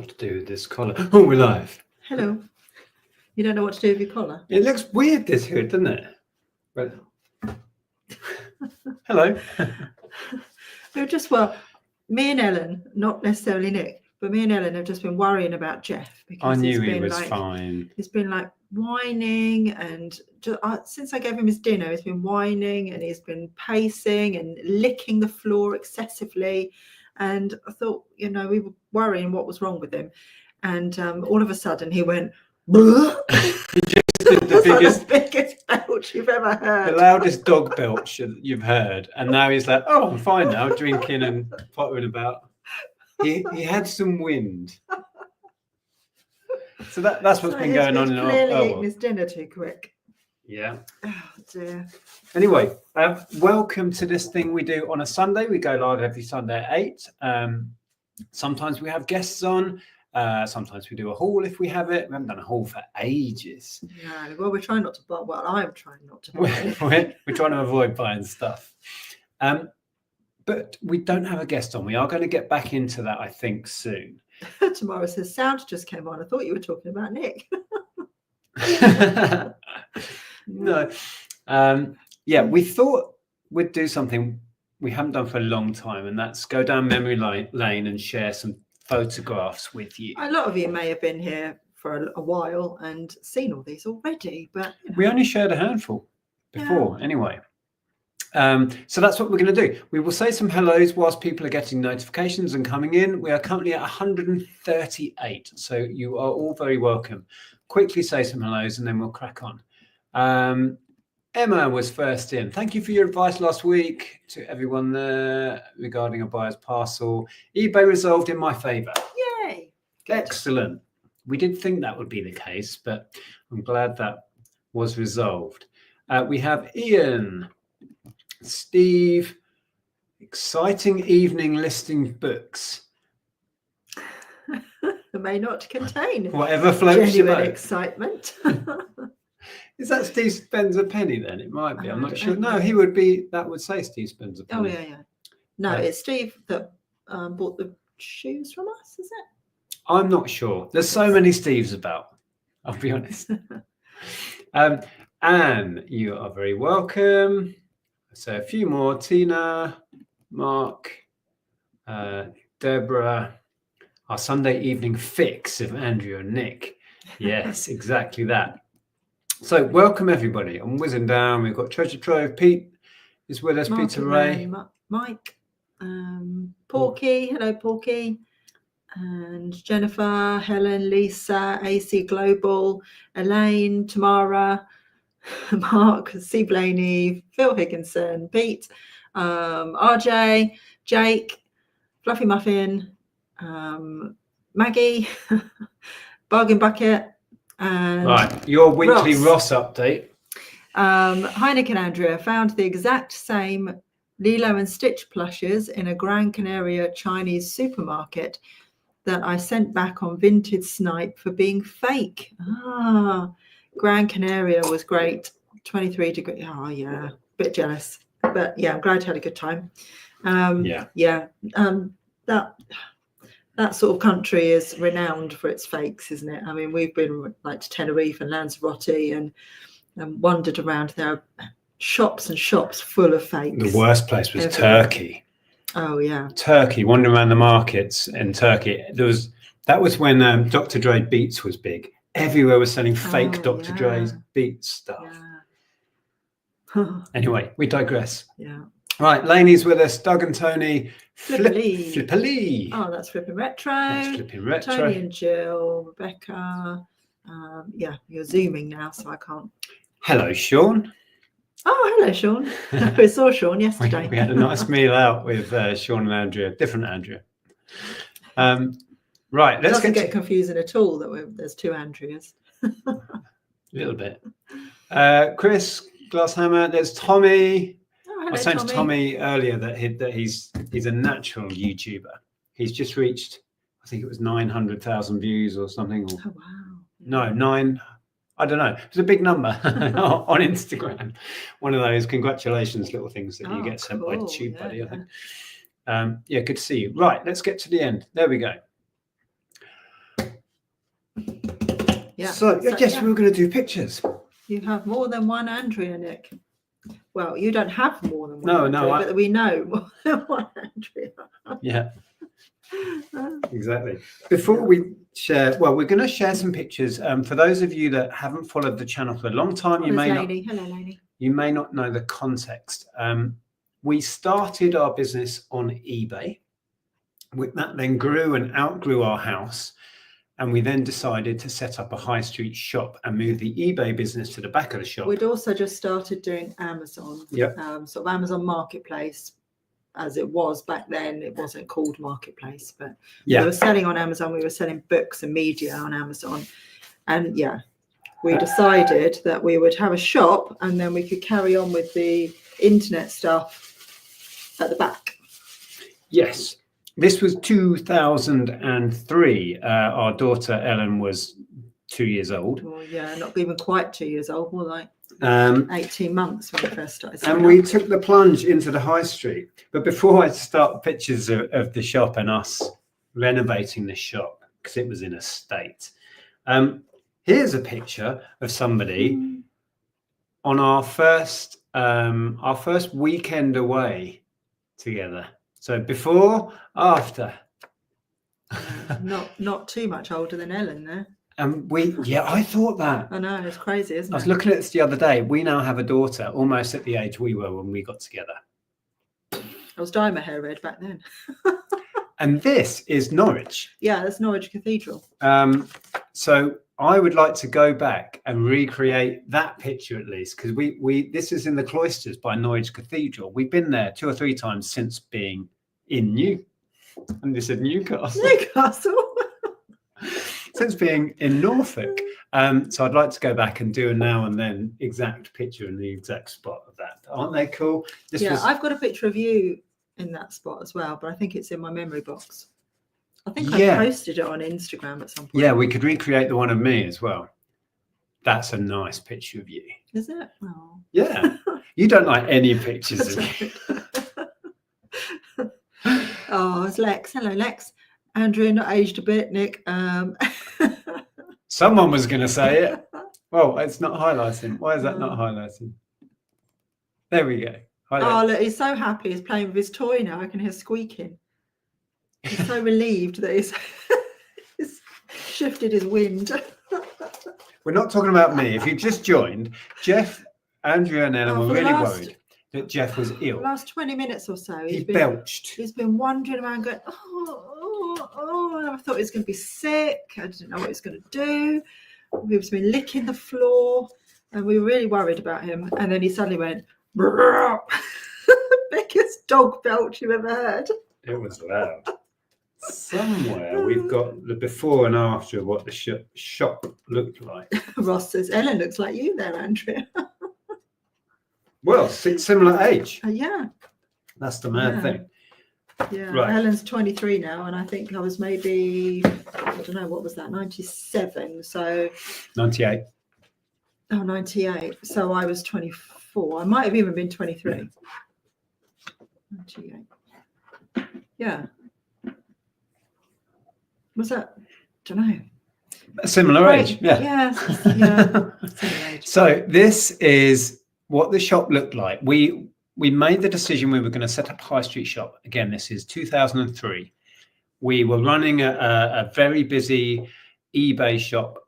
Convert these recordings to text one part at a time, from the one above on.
what to do with this collar. Oh, we're live. Hello. You don't know what to do with your collar? It looks weird, this hood, doesn't it? But hello. Me and Ellen, not necessarily Nick, but me and Ellen have just been worrying about Jeff because I knew he was fine. He's been like whining, and since I gave him his dinner, he's been whining and he's been pacing and licking the floor excessively. And I thought, we were worrying what was wrong with him. And all of a sudden he went, He just did the biggest belch you've ever heard. The loudest dog belch you've heard. And now he's like, oh, I'm fine now, drinking and pottering about. He had some wind. So that's what's been going on in our clearly eating his dinner too quick. Yeah. Oh dear. Anyway, welcome to this thing we do on a Sunday. We go live every Sunday at 8. Sometimes we have guests on. Sometimes we do a haul if we have it. We haven't done a haul for ages. No, well, we're trying not to buy. Well, I'm trying not to buy. We're trying to avoid buying stuff. But we don't have a guest on. We are going to get back into that, I think, soon. Tomorrow says sound just came on. I thought you were talking about Nick. No. We thought we'd do something we haven't done for a long time, and that's go down memory lane and share some photographs with you. A lot of you may have been here for a while and seen all these already, but we only shared a handful before anyway. So that's what we're going to do. We will say some hellos whilst people are getting notifications and coming in. We are currently at 138, so you are all very welcome. Quickly say some hellos and then we'll crack on. Emma was first in. Thank you for your advice last week to everyone there regarding a buyer's parcel. eBay resolved in my favour. Yay! Excellent. We did think that would be the case, but I'm glad that was resolved. We have Ian, Steve, exciting evening listing books. May not contain whatever floats your boat. Excitement. Is that Steve spends a penny then? It might be. I'm not sure. No, he would be. That would say Steve spends a penny. Oh yeah. No, it's Steve that bought the shoes from us. Is it? I'm not sure. There's so many Steves about. I'll be honest. Anne, you are very welcome. So a few more. Tina, Mark, Deborah. Our Sunday evening fix of Andrea and Nick. Yes, exactly that. So welcome everybody. I'm whizzing down. We've got Treasure Trove. Pete is with us. Mark Peter Ray. Mike. Porky. Hello, Porky. And Jennifer, Helen, Lisa, AC Global, Elaine, Tamara, Mark, C. Blaney, Phil Higginson, Pete, RJ, Jake, Fluffy Muffin, Maggie, Bargain Bucket, and right, your weekly Ross update. Nick and Andrea found the exact same Lilo and Stitch plushes in a Gran Canaria Chinese supermarket that I sent back on Vintage Snipe for being fake. Gran Canaria was great. 23 degrees. Oh yeah, bit jealous, but yeah, I'm glad you had a good time. That sort of country is renowned for its fakes, isn't it? I mean, we've been like to Tenerife and Lanzarote and wandered around. There are shops and shops full of fakes. The worst place was Turkey. Oh yeah, Turkey. Wandering around the markets in Turkey. That was when Dr. Dre Beats was big. Everywhere was selling fake Dr. Dre's Beats stuff. Yeah. Anyway, we digress. Yeah. Right, Laney's with us. Doug and Tony. Flipperly. Oh, that's Flipping Retro. That's Flipping Retro. Tony and Jill, Rebecca. You're zooming now, so I can't. Hello, Sean. Oh, hello, Sean. We saw Sean yesterday. We had a nice meal out with Sean and Andrea, different Andrea. Right, let's get confusing at all that there's two Andreas. A little bit. Chris Glasshammer, there's Tommy. Hello, I was saying to Tommy earlier that he's a natural YouTuber. He's just reached, I think it was 900,000 views or something. Oh wow! No, 9. I don't know. It's a big number on Instagram. One of those congratulations little things that you get sent by TubeBuddy, I think. Good to see you. Right, let's get to the end. There we go. Yeah. So, yes, yeah. we were going to do pictures. You have more than one Andrea, Nick. Well, you don't have more than one No, Andrea, but we know more than one Andrea. Yeah. Exactly. Before we share, well, we're going to share some pictures. For those of you that haven't followed the channel for a long time, Hello, Lainey. You may not know the context. We started our business on eBay. That then grew and outgrew our house. And we then decided to set up a high street shop and move the eBay business to the back of the shop. We'd also just started doing Amazon, sort of Amazon Marketplace. As it was back then, it wasn't called Marketplace, but we were selling on Amazon. We were selling books and media on Amazon. And we decided that we would have a shop and then we could carry on with the internet stuff at the back. Yes. This was 2003. Our daughter Ellen was 2 years old. Well, not even quite 2 years old, more like 18 months when we first started. And we took the plunge into the high street. But before I start pictures of the shop and us renovating the shop, because it was in a state, here's a picture of somebody on our first weekend away together. So before, after. Not too much older than Ellen there. And I thought that. I know, it's crazy, isn't it? I was looking at this the other day. We now have a daughter almost at the age we were when we got together. I was dyeing my hair red back then. And this is Norwich. Yeah, that's Norwich Cathedral. So I would like to go back and recreate that picture at least, because this is in the cloisters by Norwich Cathedral. We've been there 2 or 3 times since being in Newcastle. Since being in Norfolk. So I'd like to go back and do a now and then exact picture in the exact spot of that. Aren't they cool? I've got a picture of you in that spot as well, but I think it's in my memory box. I think I posted it on Instagram at some point. Yeah, we could recreate the one of me as well. That's a nice picture of you. Is it? Oh. Yeah. You don't like any pictures of you. Oh, it's Lex. Hello, Lex. Andrea, not aged a bit, Nick. Someone was going to say it. Well, it's not highlighting. Why is that not highlighting? There we go. Highlight. Oh, look, he's so happy. He's playing with his toy now. I can hear squeaking. He's so relieved that he's shifted his wind. We're not talking about me. If you just joined, Jeff, Andrea and Ellen were really worried that Jeff was ill. The last 20 minutes or so. He belched. He's been wandering around going, oh. I thought he was going to be sick. I didn't know what he was going to do. He's been licking the floor. And we were really worried about him. And then he suddenly went, biggest dog belch you've ever heard. It was loud. Somewhere we've got the before and after of what the shop looked like. Ross says, Ellen looks like you there, Andrea. Well, similar age. Yeah. That's the mad thing. Yeah, right. Ellen's 23 now, and I think I was maybe, I don't know, what was that, 97, so... 98. Oh, 98, so I was 24. I might have even been 23. 98. Yeah. Was that, don't know. A similar age, yeah. Yeah, similar age. So this is what the shop looked like. We made the decision we were going to set up a high street shop. Again, this is 2003. We were running a very busy eBay shop,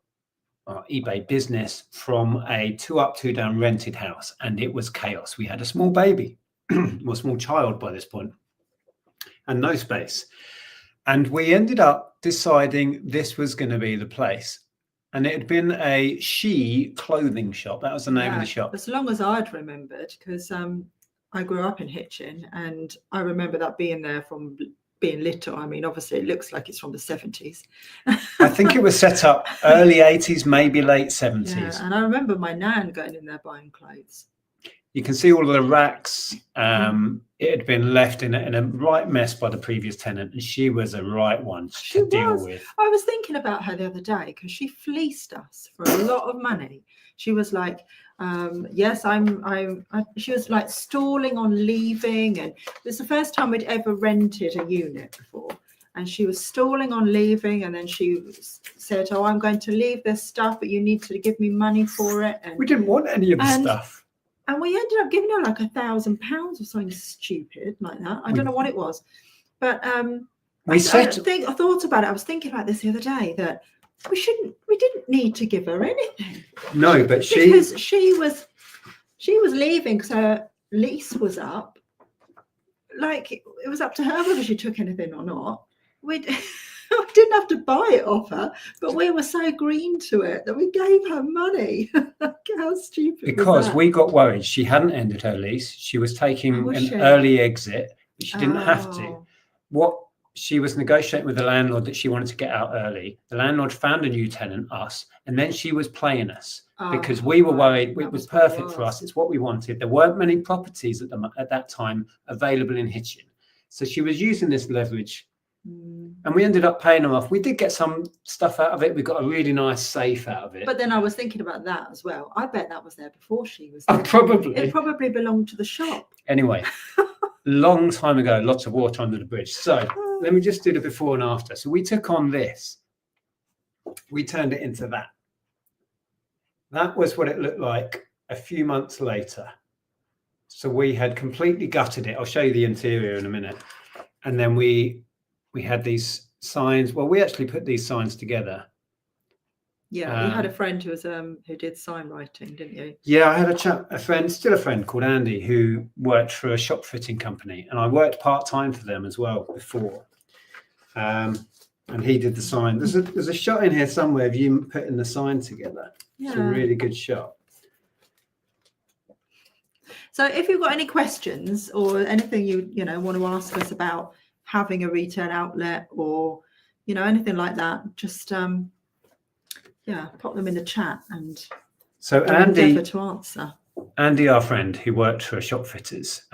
eBay business from a 2 up, 2 down rented house. And it was chaos. We had a small baby, or a small child by this point, and no space. And we ended up deciding this was going to be the place. And it had been a she clothing shop. That was the name of the shop. As long as I'd remembered, because I grew up in Hitchin, and I remember that being there from being little. I mean, obviously, it looks like it's from the 70s. I think it was set up early 80s, maybe late 70s. Yeah, and I remember my nan going in there buying clothes. You can see all of the racks. It had been left in a right mess by the previous tenant, and she was a right one to deal with. I was thinking about her the other day because she fleeced us for a lot of money. She was like, yes, she was like stalling on leaving, and it was the first time we'd ever rented a unit before. and she was stalling on leaving, and then she said, "Oh, I'm going to leave this stuff, but you need to give me money for it." And we didn't want any of the stuff. And we ended up giving her like £1,000 or something stupid like that. I don't know what it was, but I thought about it. I was thinking about this the other day, that we didn't need to give her anything. No, but because she was leaving because her lease was up. Like, it was up to her whether she took anything or not. We didn't have to buy it off her, but we were so green to it that we gave her money. How stupid! Because we got worried she hadn't ended her lease. She was taking early exit, but she didn't have to. What she was negotiating with the landlord that she wanted to get out early. The landlord found a new tenant, us, and then she was playing us because we were worried. It was perfect for us. It's what we wanted. There weren't many properties at that time available in Hitchin, so she was using this leverage. And we ended up paying her off. We did get some stuff out of it. We got a really nice safe out of it. But then I was thinking about that as well. I bet that was there before she was there. Probably. It probably belonged to the shop. Anyway, long time ago, lots of water under the bridge. So let me just do the before and after. So we took on this. We turned it into that. That was what it looked like a few months later. So we had completely gutted it. I'll show you the interior in a minute. And then we had these signs. Well, we actually put these signs together. Yeah, you had a friend who did sign writing, didn't you? Yeah, I had still a friend called Andy, who worked for a shop fitting company, and I worked part-time for them as well before. And he did the sign. There's a shot in here somewhere of you putting the sign together. Yeah. It's a really good shot. So if you've got any questions or anything you want to ask us about having a retail outlet or anything like that, just pop them in the chat, and so Andy to answer. Andy, our friend who worked for Shop Fitters,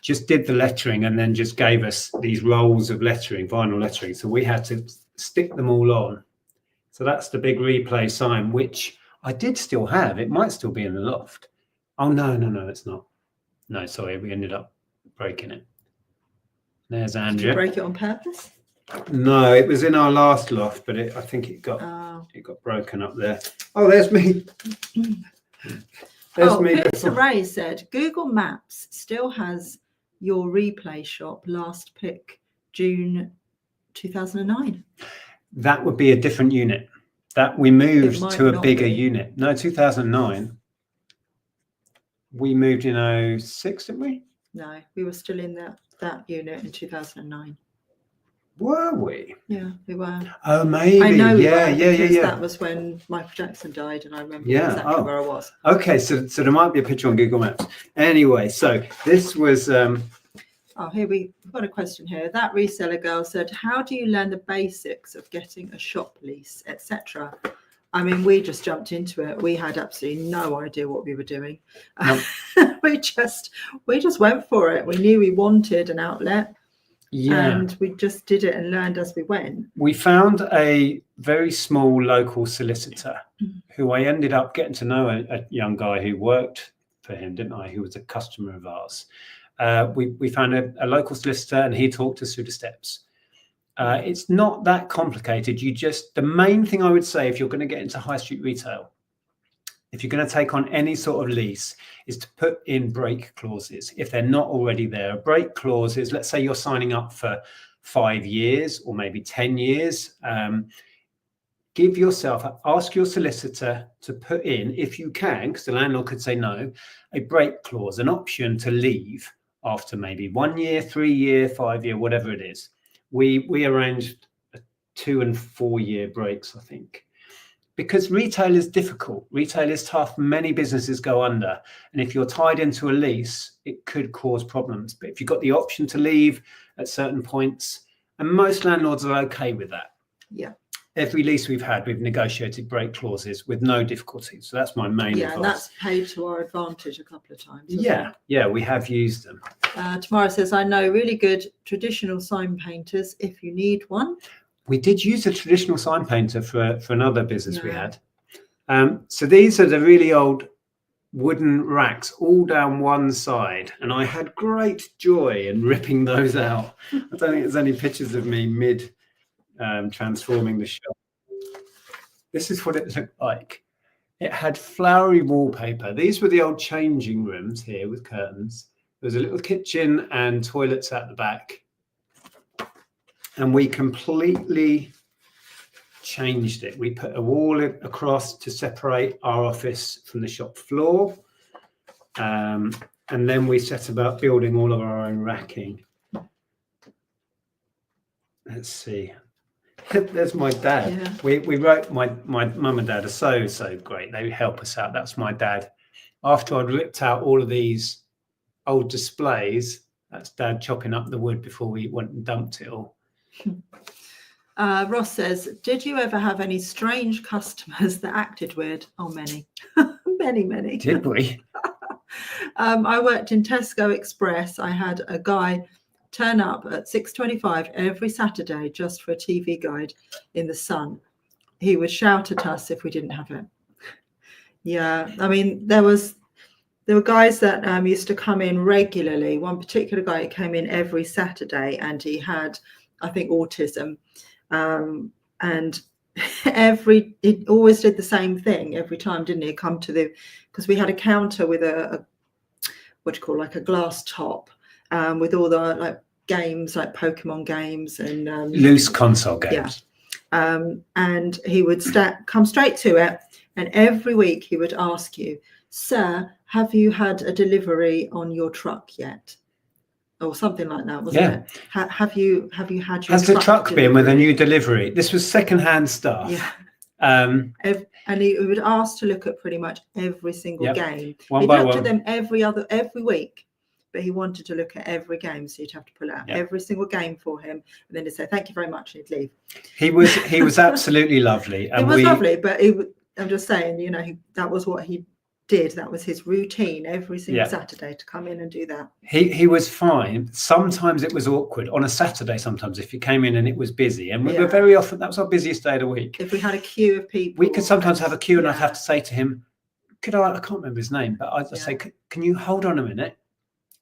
just did the lettering and then just gave us these rolls of lettering, vinyl lettering. So we had to stick them all on. So that's the big replay sign, which I did still have. It might still be in the loft. Oh no, it's not. No, sorry, we ended up breaking it. There's Andrea. Did you break it on purpose? No, it was in our last loft, but I think it got broken up there. Oh, there's me. Pizza Ray said Google Maps still has your replay shop last pick June 2009. That would be a different unit. That we moved to a bigger unit. No, 2009. We moved in 06, didn't we? No, we were still in that unit in 2009. Were we? Yeah, we were. Oh, maybe. I know. Yeah. That was when Michael Jackson died, and I remember exactly where I was. Okay, so there might be a picture on Google Maps. Anyway, so this was. Here we've got a question here. That reseller girl said, "How do you learn the basics of getting a shop lease, etc.?" I mean, we just jumped into it. We had absolutely no idea what we were doing. Nope. we just went for it. We knew we wanted an outlet. Yeah. And we just did it and learned as we went. We found a very small local solicitor who I ended up getting to know, a young guy who worked for him, didn't I? Who was a customer of ours. We found a local solicitor, and he talked us through the steps. It's not that complicated. The main thing I would say, if you're going to get into high street retail, if you're going to take on any sort of lease, is to put in break clauses if they're not already there. Break clauses, let's say you're signing up for 5 years or maybe 10 years. Ask your solicitor to put in, if you can, because the landlord could say no, a break clause, an option to leave after maybe 1 year, 3 year, 5 year, whatever it is. We arranged 2 and 4 year breaks, I think. Because retail is difficult. Retail is tough. Many businesses go under. And if you're tied into a lease, it could cause problems. But if you've got the option to leave at certain points, and most landlords are okay with that. Yeah. Every lease we've had, we've negotiated break clauses with no difficulty. So that's my main advice. And that's paid to our advantage a couple of times. Yeah, we have used them. Tamara says, I know really good traditional sign painters if you need one. We did use a traditional sign painter for another business we had. So these are the really old wooden racks all down one side, and I had great joy in ripping those out. I don't think there's any pictures of me mid transforming the shop. This is what it looked like. It had flowery wallpaper. These were the old changing rooms here with curtains. There was a little kitchen and toilets at the back, and we completely changed it. We put a wall across to separate our office from the shop floor, and then we set about building all of our own racking. Let's see. There's my dad. Yeah. We wrote, my mum and dad are so great. They help us out. That's my dad. After I'd ripped out all of these old displays, that's Dad chopping up the wood before we went and dumped it all. Ross says, did you ever have any strange customers that acted weird? Oh, many. many. Did we? I worked in Tesco Express. I had a guy turn up at 6:25 every Saturday just for a TV guide in the sun. He would shout at us if we didn't have it. Yeah, I mean, there were guys that used to come in regularly. One particular guy came in every Saturday, and he had, I think, autism. And he always did the same thing every time, didn't he? Come to because we had a counter with a what do you call, like a glass top, with all the like games, like Pokemon games and loose console games. Yeah. And he would come straight to it, and every week he would ask you, "Sir, have you had a delivery on your truck yet?" Or something like that, wasn't it? Have you had your Has the truck been with a new delivery? This was second-hand stuff. Yeah. And he would ask to look at pretty much every single game. He looked at them every week, but he wanted to look at every game, so you'd have to pull out every single game for him, and then he'd say thank you very much, and he'd leave. He was absolutely lovely. And it was lovely, but I'm just saying, that was what he did. That was his routine every single Saturday, to come in and do that. He was fine. Sometimes it was awkward on a Saturday. Sometimes if you came in and it was busy, and we were very often, that was our busiest day of the week. If we had a queue of people, we could sometimes have a queue, and I'd have to say to him, I can't remember his name, but I'd say, can you hold on a minute,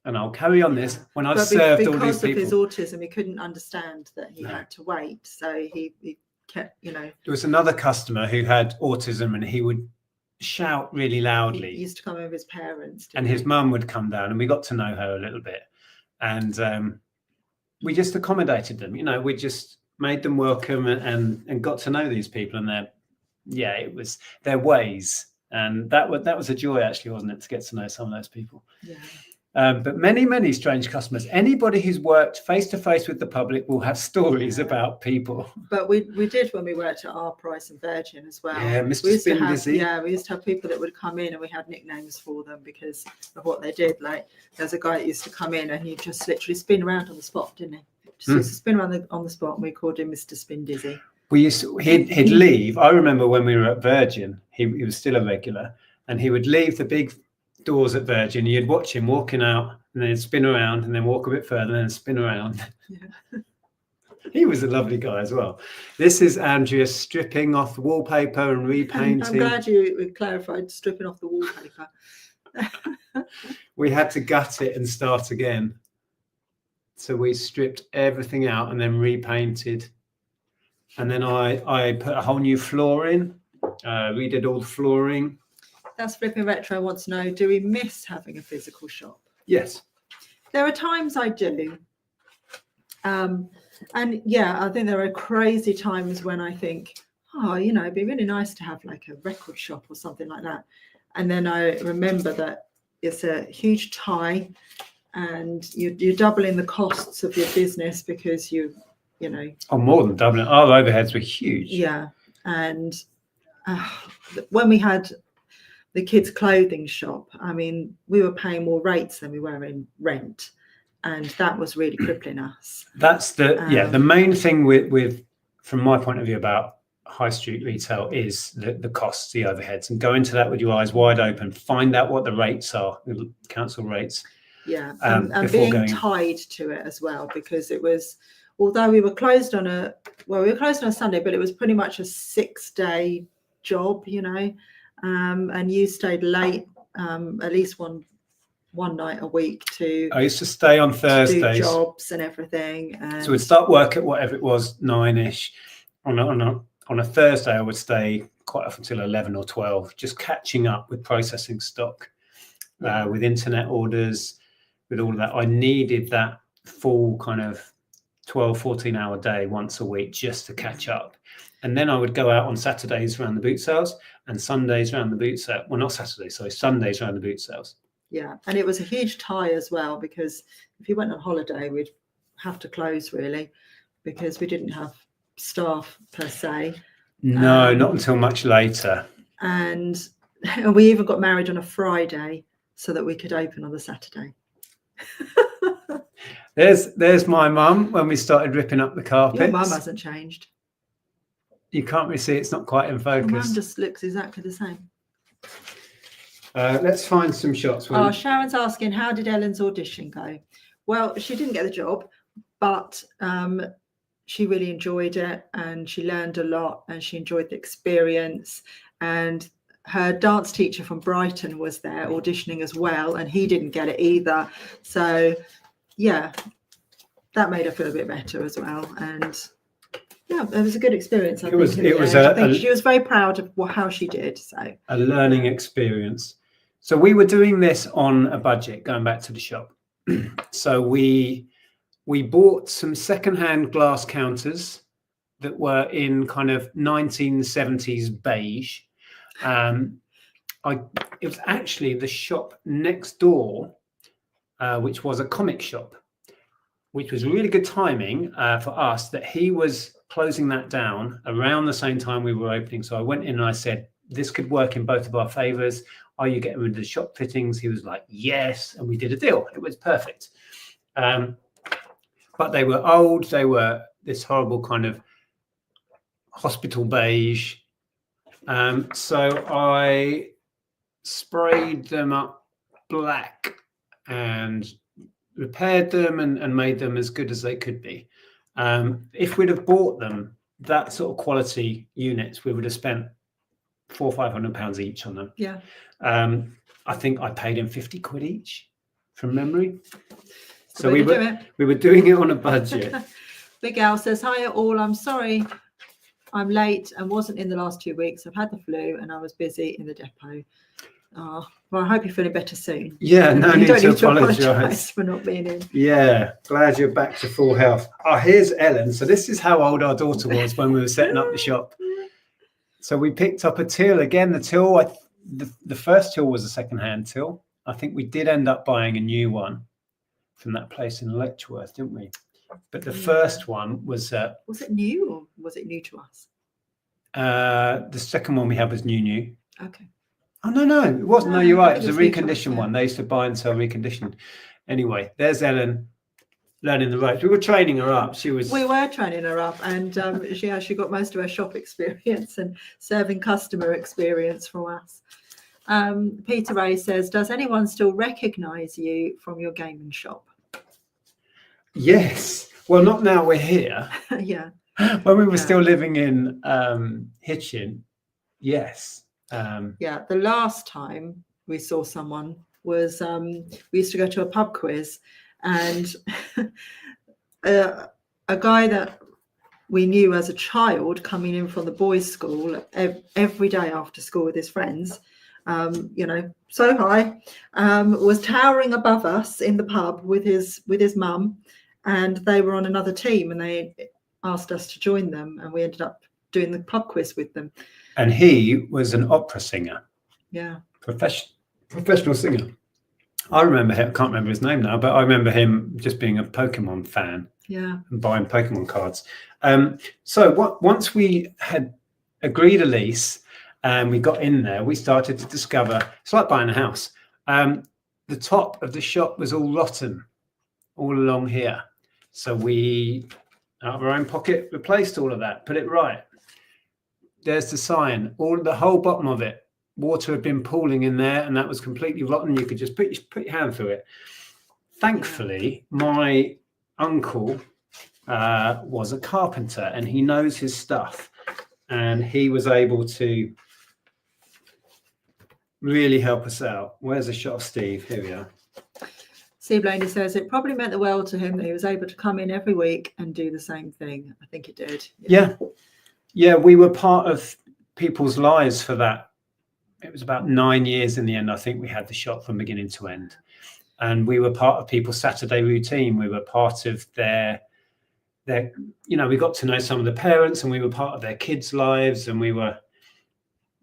and I'll carry on this when I've served all these people. Because of his autism, he couldn't understand that he had to wait, so he kept, There was another customer who had autism, and he would shout really loudly. He used to come over with his parents, and his mum would come down, and we got to know her a little bit, and we just accommodated them. We just made them welcome and got to know these people, and it was their ways, and that was a joy, actually, wasn't it, to get to know some of those people. But many strange customers. Anybody who's worked face to face with the public will have stories about people. But we did when we worked at Our Price and Virgin as well. Yeah, Mr. Spin Dizzy. Yeah, we used to have people that would come in, and we had nicknames for them because of what they did. Like, there's a guy that used to come in, and he'd just literally spin around on the spot, didn't he? Just used to spin around on the spot, and we called him Mr. Spin Dizzy. He'd leave. I remember when we were at Virgin, he was still a regular, and he would leave the big doors at Virgin. You'd watch him walking out, and then he'd spin around, and then walk a bit further, and then spin around. He was a lovely guy as well. This is Andrea stripping off the wallpaper and repainting. I'm glad you clarified stripping off the wallpaper. We had to gut it and start again, so we stripped everything out and then repainted, and then I put a whole new floor in, redid all the flooring. That's Flipping Retro wants to know, do we miss having a physical shop? Yes. There are times I do. And I think there are crazy times when I think, it'd be really nice to have like a record shop or something like that. And then I remember that it's a huge tie, and you're doubling the costs of your business because more than doubling. Our overheads were huge. Yeah. And when we had the kids' clothing shop, I mean, we were paying more rates than we were in rent, and that was really crippling us. That's the main thing with from my point of view about high street retail is the costs, the overheads, and go into that with your eyes wide open. Find out what the rates are, the council rates. Yeah, and being tied to it as well, because it was, although we were closed on a Sunday, but it was pretty much a 6-day job, and you stayed late at least one night a week to I used to stay on do Thursdays. jobs and everything. And So we'd start work at whatever it was, 9ish. On a Thursday, I would stay quite often till 11 or 12, just catching up with processing stock, with internet orders, with all of that. I needed that full kind of 12, 14-hour day once a week just to catch up. And then I would go out on Saturdays around the boot sales and Sundays around the boot sale. Well, not Saturdays, sorry, Sundays around the boot sales. Yeah, and it was a huge tie as well, because if you went on holiday, we'd have to close really, because we didn't have staff per se. No, not until much later. And we even got married on a Friday so that we could open on the Saturday. There's my mum when we started ripping up the carpets. Your mum hasn't changed. You can't really see, it's not quite in focus. Your mum just looks exactly the same. Let's find some shots. Oh, Sharon's asking, how did Ellen's audition go? Well, she didn't get the job, but she really enjoyed it, and she learned a lot, and she enjoyed the experience. And her dance teacher from Brighton was there auditioning as well, and he didn't get it either. So yeah, that made her feel a bit better as well. And yeah, it was a good experience. I think she was very proud of how she did. So a learning experience. So we were doing this on a budget, going back to the shop. So we bought some secondhand glass counters that were in kind of 1970s beige. It was actually the shop next door, which was a comic shop, which was really good timing for us, that he was closing that down around the same time we were opening. So I went in and I said, this could work in both of our favors. Are you getting rid of the shop fittings? He was like, yes. And we did a deal. It was perfect. But they were old. They were this horrible kind of hospital beige. So I sprayed them up black and repaired them and made them as good as they could be. If we'd have bought them, that sort of quality units, we would have spent £400 or £500 each on them. Yeah. I think I paid him 50 quid each from memory. So we were doing it on a budget. Big Al says, hi all, I'm sorry I'm late and wasn't in the last 2 weeks. I've had the flu and I was busy in the depot. Oh, well, I hope you're feeling better soon. Yeah, no need to apologise for not being in. Yeah, glad you're back to full health. Oh, here's Ellen. So this is how old our daughter was when we were setting up the shop. So we picked up a till. Again, the till, the first till was a second-hand till. I think we did end up buying a new one from that place in Letchworth, didn't we? But the first one was... was it new or was it new to us? The second one we had was new. Okay. Oh, no, it wasn't. No, you're right. It was a reconditioned one. They used to buy and sell reconditioned. Anyway, there's Ellen learning the ropes. We were training her up. We were training her up, and she got most of her shop experience and serving customer experience from us. Peter Ray says, does anyone still recognise you from your gaming shop? Yes. Well, not now we're here. Yeah. When we were still living in Hitchin, yes. Yeah, the last time we saw someone was we used to go to a pub quiz, and a guy that we knew as a child coming in from the boys' school every day after school with his friends, so high, was towering above us in the pub with his mum, and they were on another team and they asked us to join them, and we ended up doing the pub quiz with them. And he was an opera singer. Yeah. Professional singer. I remember him, I can't remember his name now, but I remember him just being a Pokemon fan. Yeah. And buying Pokemon cards. So once we had agreed a lease and we got in there, we started to discover, it's like buying a house. The top of the shop was all rotten all along here. So we, out of our own pocket, replaced all of that, put it right. There's the sign, the whole bottom of it. Water had been pooling in there and that was completely rotten. You could just put your hand through it. Thankfully, my uncle was a carpenter and he knows his stuff. And he was able to really help us out. Where's a shot of Steve? Here we are. Steve Blaney says it probably meant the world to him that he was able to come in every week and do the same thing. I think it did. Yeah, we were part of people's lives for that. It was about 9 years in the end. I think we had the shop from beginning to end, and we were part of people's Saturday routine. We were part of their, we got to know some of the parents, and we were part of their kids' lives, and we were,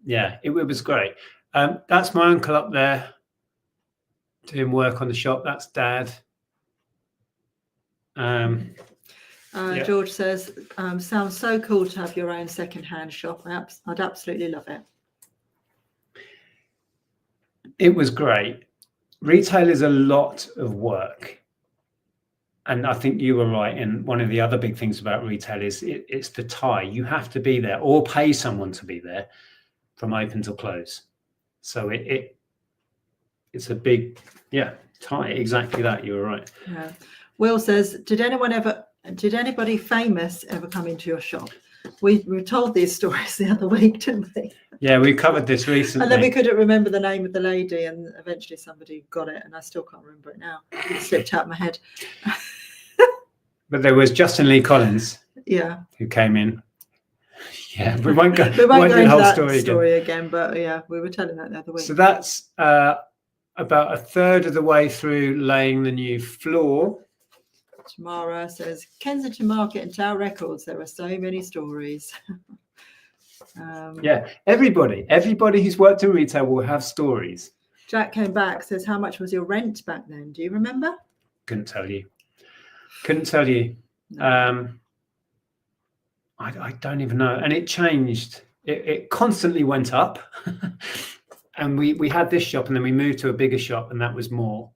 it was great. That's my uncle up there doing work on the shop. That's Dad. George says, sounds so cool to have your own second-hand shop. I'd absolutely love it. It was great. Retail is a lot of work. And I think you were right. And one of the other big things about retail is it's the tie. You have to be there or pay someone to be there from open till close. So it's a big, tie. Exactly that. You were right. Yeah. Will says, did anybody famous ever come into your shop? We were told these stories the other week, didn't we? Yeah, we covered this recently. And then we couldn't remember the name of the lady, and eventually somebody got it, and I still can't remember it now. It slipped out of my head. But there was Justin Lee Collins. Yeah. Who came in. Yeah, we won't go into the whole that story again. But yeah, we were telling that the other week. So that's about a third of the way through laying the new floor. Tamara says, Kensington Market and Tower Records, there are so many stories. Everybody who's worked in retail will have stories. Jack came back, says, how much was your rent back then? Do you remember? Couldn't tell you. No. I don't even know. And it changed. It constantly went up. And we had this shop, and then we moved to a bigger shop, and that was more.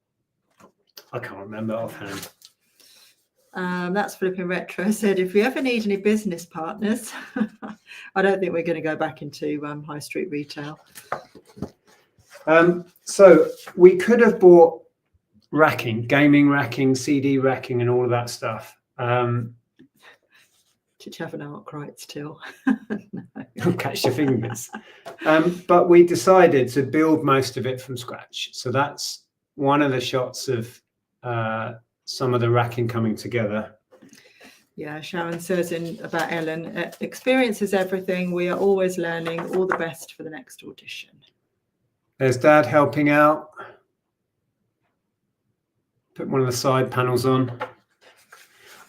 I can't remember offhand. That's Flipping Retro said, if you ever need any business partners, I don't think we're going to go back into high street retail. So we could have bought racking, gaming racking, CD racking, and all of that stuff. Did you have an Arkwright still? No. Catch your fingers. But we decided to build most of it from scratch. So that's one of the shots of some of the racking coming together. Yeah, Sharon says about Ellen, experience is everything. We are always learning. All the best for the next audition. There's Dad helping out. Put one of the side panels on.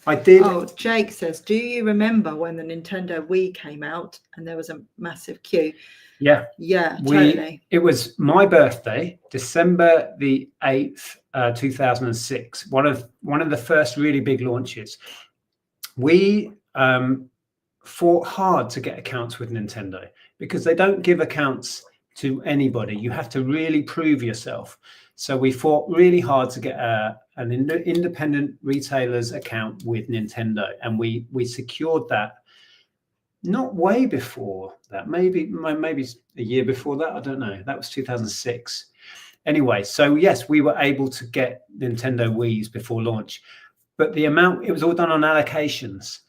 I did. Oh, Jake says, do you remember when the Nintendo Wii came out and there was a massive queue? Yeah. Yeah, totally. It was my birthday, December the 8th, 2006. One of the first really big launches. We fought hard to get accounts with Nintendo because they don't give accounts to anybody. You have to really prove yourself. So we fought really hard to get an independent retailer's account with Nintendo, and we secured that. Not way before that, maybe a year before that. I don't know. That was 2006. Anyway, so yes, we were able to get Nintendo Wii's before launch, but the amount, it was all done on allocations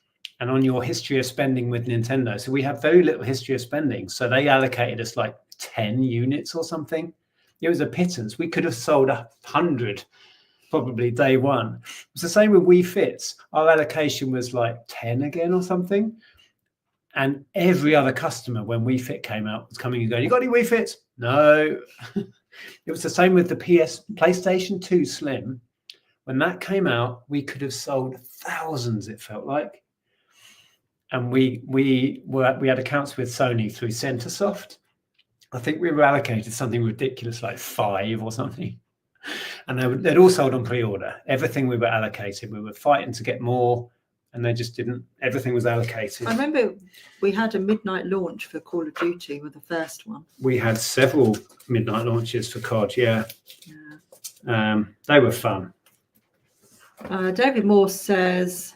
and on your history of spending with Nintendo. So we have very little history of spending. So they allocated us like 10 units or something. It was a pittance. We could have sold 100 probably day one. It's the same with Wii Fits. Our allocation was like 10 again or something. And every other customer, when Wii Fit came out, was coming and going, you got any Wii Fits? No. It was the same with the PlayStation 2 Slim. When that came out, we could have sold thousands, it felt like. And we had accounts with Sony through Centresoft. I think we were allocated something ridiculous like 5 or something. And they'd all sold on pre-order. Everything we were allocated. We were fighting to get more. And they just didn't, everything was allocated. I remember we had a midnight launch for Call of Duty with the first one. We had several midnight launches for COD, yeah. They were fun. David Morse says,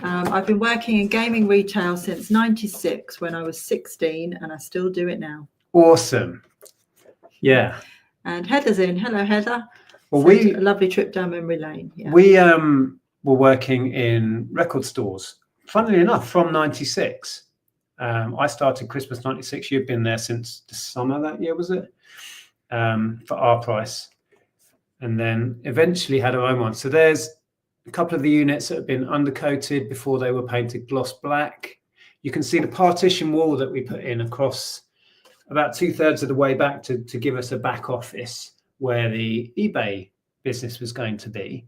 I've been working in gaming retail since 96 when I was 16, and I still do it now. Awesome. Yeah. And Heather's in. Hello, Heather. Well, a lovely trip down memory lane. Yeah. We were working in record stores, funnily enough, from 96. I started Christmas 96. You've been there since the summer that year, was it? For our price. And then eventually had our own one. So there's a couple of the units that have been undercoated before they were painted gloss black. You can see the partition wall that we put in across about 2/3 of the way back to give us a back office where the eBay business was going to be.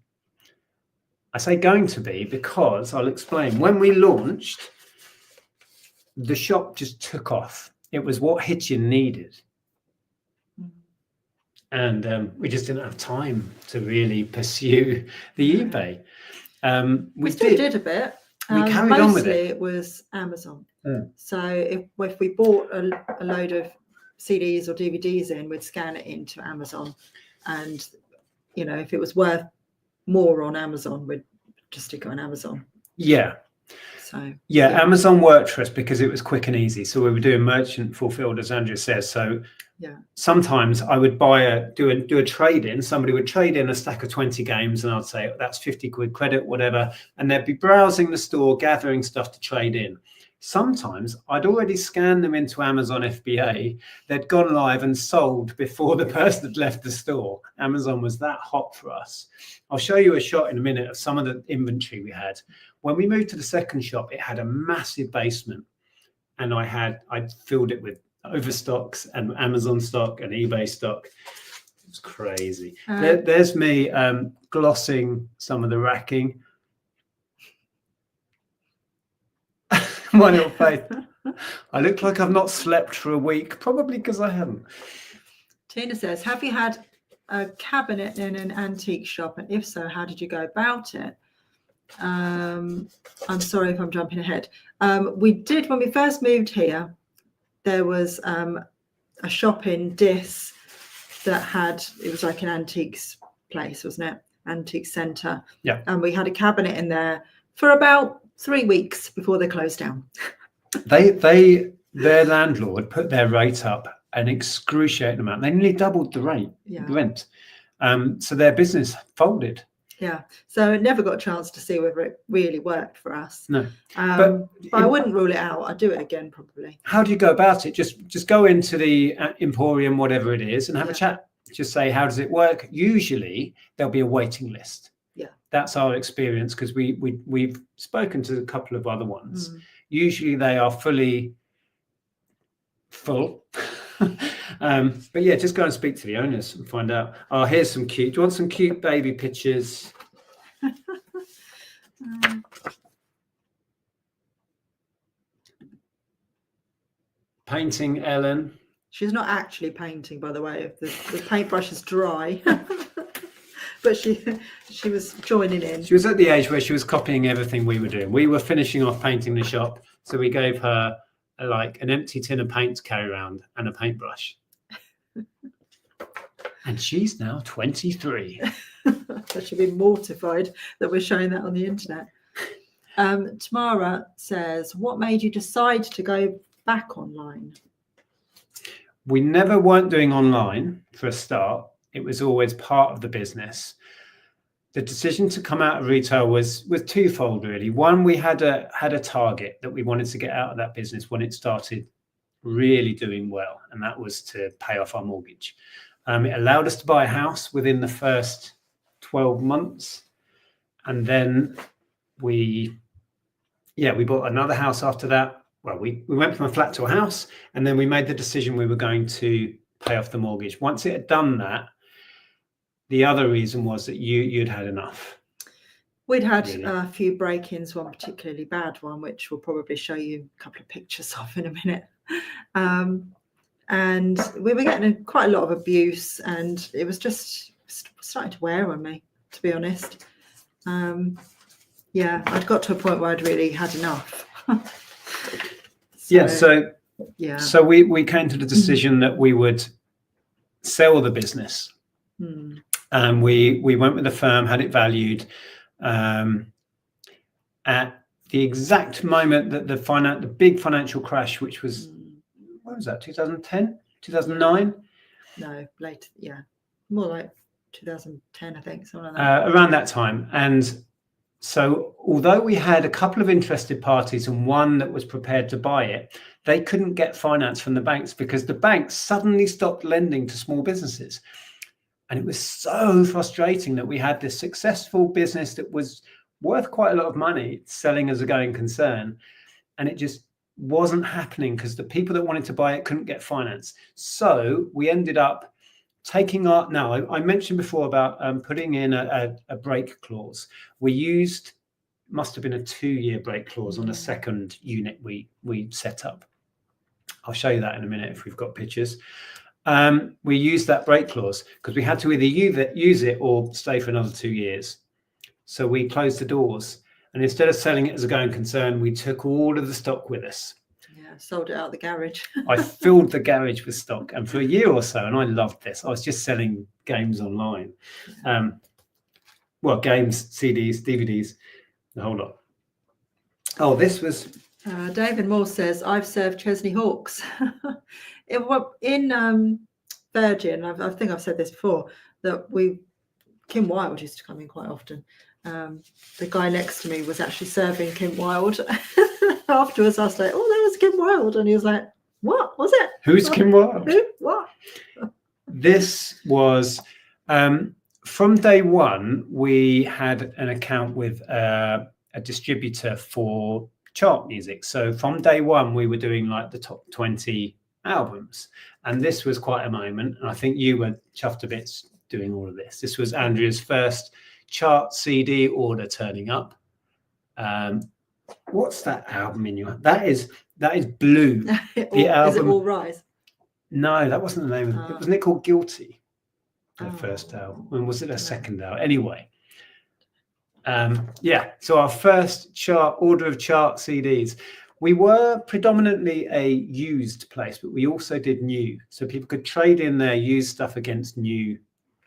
I say going to be because I'll explain. When we launched, the shop just took off. It was what Hitchin needed. And we just didn't have time to really pursue the eBay. We still did a bit. We carried on with it. Mostly it was Amazon. So if we bought a load of CDs or DVDs in, we'd scan it into Amazon. And, you know, if it was worth more on Amazon, we'd just stick it on Amazon. Yeah. So yeah, Amazon worked for us because it was quick and easy. So we were doing merchant fulfilled, as Andrea says. So yeah, sometimes I would do a trade in. Somebody would trade in a stack of 20 games, and I'd say that's 50 quid credit, whatever. And they'd be browsing the store, gathering stuff to trade in. Sometimes I'd already scanned them into Amazon FBA. They'd gone live and sold before the person had left the store. Amazon was that hot for us. I'll show you a shot in a minute of some of the inventory we had. When we moved to the second shop, it had a massive basement, and I'd filled it with overstocks and Amazon stock and eBay stock. It was crazy. There's me glossing some of the racking. My little face. I look like I've not slept for a week, probably because I haven't. Tina says, have you had a cabinet in an antique shop? And if so, how did you go about it? I'm sorry if I'm jumping ahead. We did, when we first moved here, there was a shop in Diss that it was like an antiques place, wasn't it? Antique centre. Yeah. And we had a cabinet in there for about 3 weeks before they closed down. Their landlord put their rate up an excruciating amount. They nearly doubled the rent. So their business folded. Yeah, so I never got a chance to see whether it really worked for us. No, but I wouldn't rule it out. I'd do it again probably. How do you go about it? Just go into the Emporium, whatever it is, and have a chat. Just say, how does it work? Usually there'll be a waiting list. Yeah, that's our experience, because we've spoken to a couple of other ones. Usually they are fully full. But yeah, just go and speak to the owners and find out. Oh, here's some cute. Do you want some cute baby pictures? Painting Ellen. She's not actually painting, by the way. The paintbrush is dry. But she was joining in. She was at the age where she was copying everything we were doing. We were finishing off painting the shop, so we gave her an empty tin of paint to carry around and a paintbrush. And she's now 23. So she'll be mortified that we're showing that on the internet. Tamara says, what made you decide to go back online? We never weren't doing online for a start. It was always part of the business. The decision to come out of retail was twofold, really. One, we had a target that we wanted to get out of that business when it started really doing well, and that was to pay off our mortgage. It allowed us to buy a house within the first 12 months, and then we bought another house after that. Well, we went from a flat to a house, and then we made the decision we were going to pay off the mortgage. Once it had done that, the other reason was that you'd had enough. We'd had a few break-ins, one particularly bad one, which we'll probably show you a couple of pictures of in a minute. And we were getting quite a lot of abuse, and it was just starting to wear on me, to be honest. I'd got to a point where I'd really had enough. So we came to the decision that we would sell the business. And we went with the firm, had it valued. At the exact moment that the big financial crash, which was, what was that, 2010, 2009? No, later, yeah. More like 2010, I think, something like that. Around that time. And So although we had a couple of interested parties and one that was prepared to buy it, they couldn't get finance from the banks because the banks suddenly stopped lending to small businesses. And it was so frustrating that we had this successful business that was worth quite a lot of money selling as a going concern. And it just wasn't happening because the people that wanted to buy it couldn't get finance. So we ended up taking I mentioned before about putting in a break clause. We must have been a 2-year break clause on the second unit we set up. I'll show you that in a minute if we've got pictures. We used that break clause because we had to either use it or stay for another 2 years. So we closed the doors, and instead of selling it as a going concern, we took all of the stock with us. Yeah, sold it out the garage. I filled the garage with stock, and for a year or so, and I loved this, I was just selling games online. Games, CDs, DVDs, the whole lot. Oh, this was... David Moore says, I've served Chesney Hawks. in Virgin, I think I've said this before, that Kim Wilde used to come in quite often. The guy next to me was actually serving Kim Wilde. Afterwards, I was like, oh, that was Kim Wilde. And he was like, what was it? Who's Kim Wilde? Who? What? This was, from day one, we had an account with a distributor for chart music. So from day one, we were doing like the top 20 albums. And this was quite a moment. And I think you were chuffed to bits doing all of this. This was Andrea's first chart CD order turning up. What's that album in your... That is Blue. The album... Is it All Rise? No, that wasn't the name of it. Wasn't it called Guilty? The first album. And was it a second album? Anyway. So our first order of chart CDs. We were predominantly a used place, but we also did new. So people could trade in their used stuff against new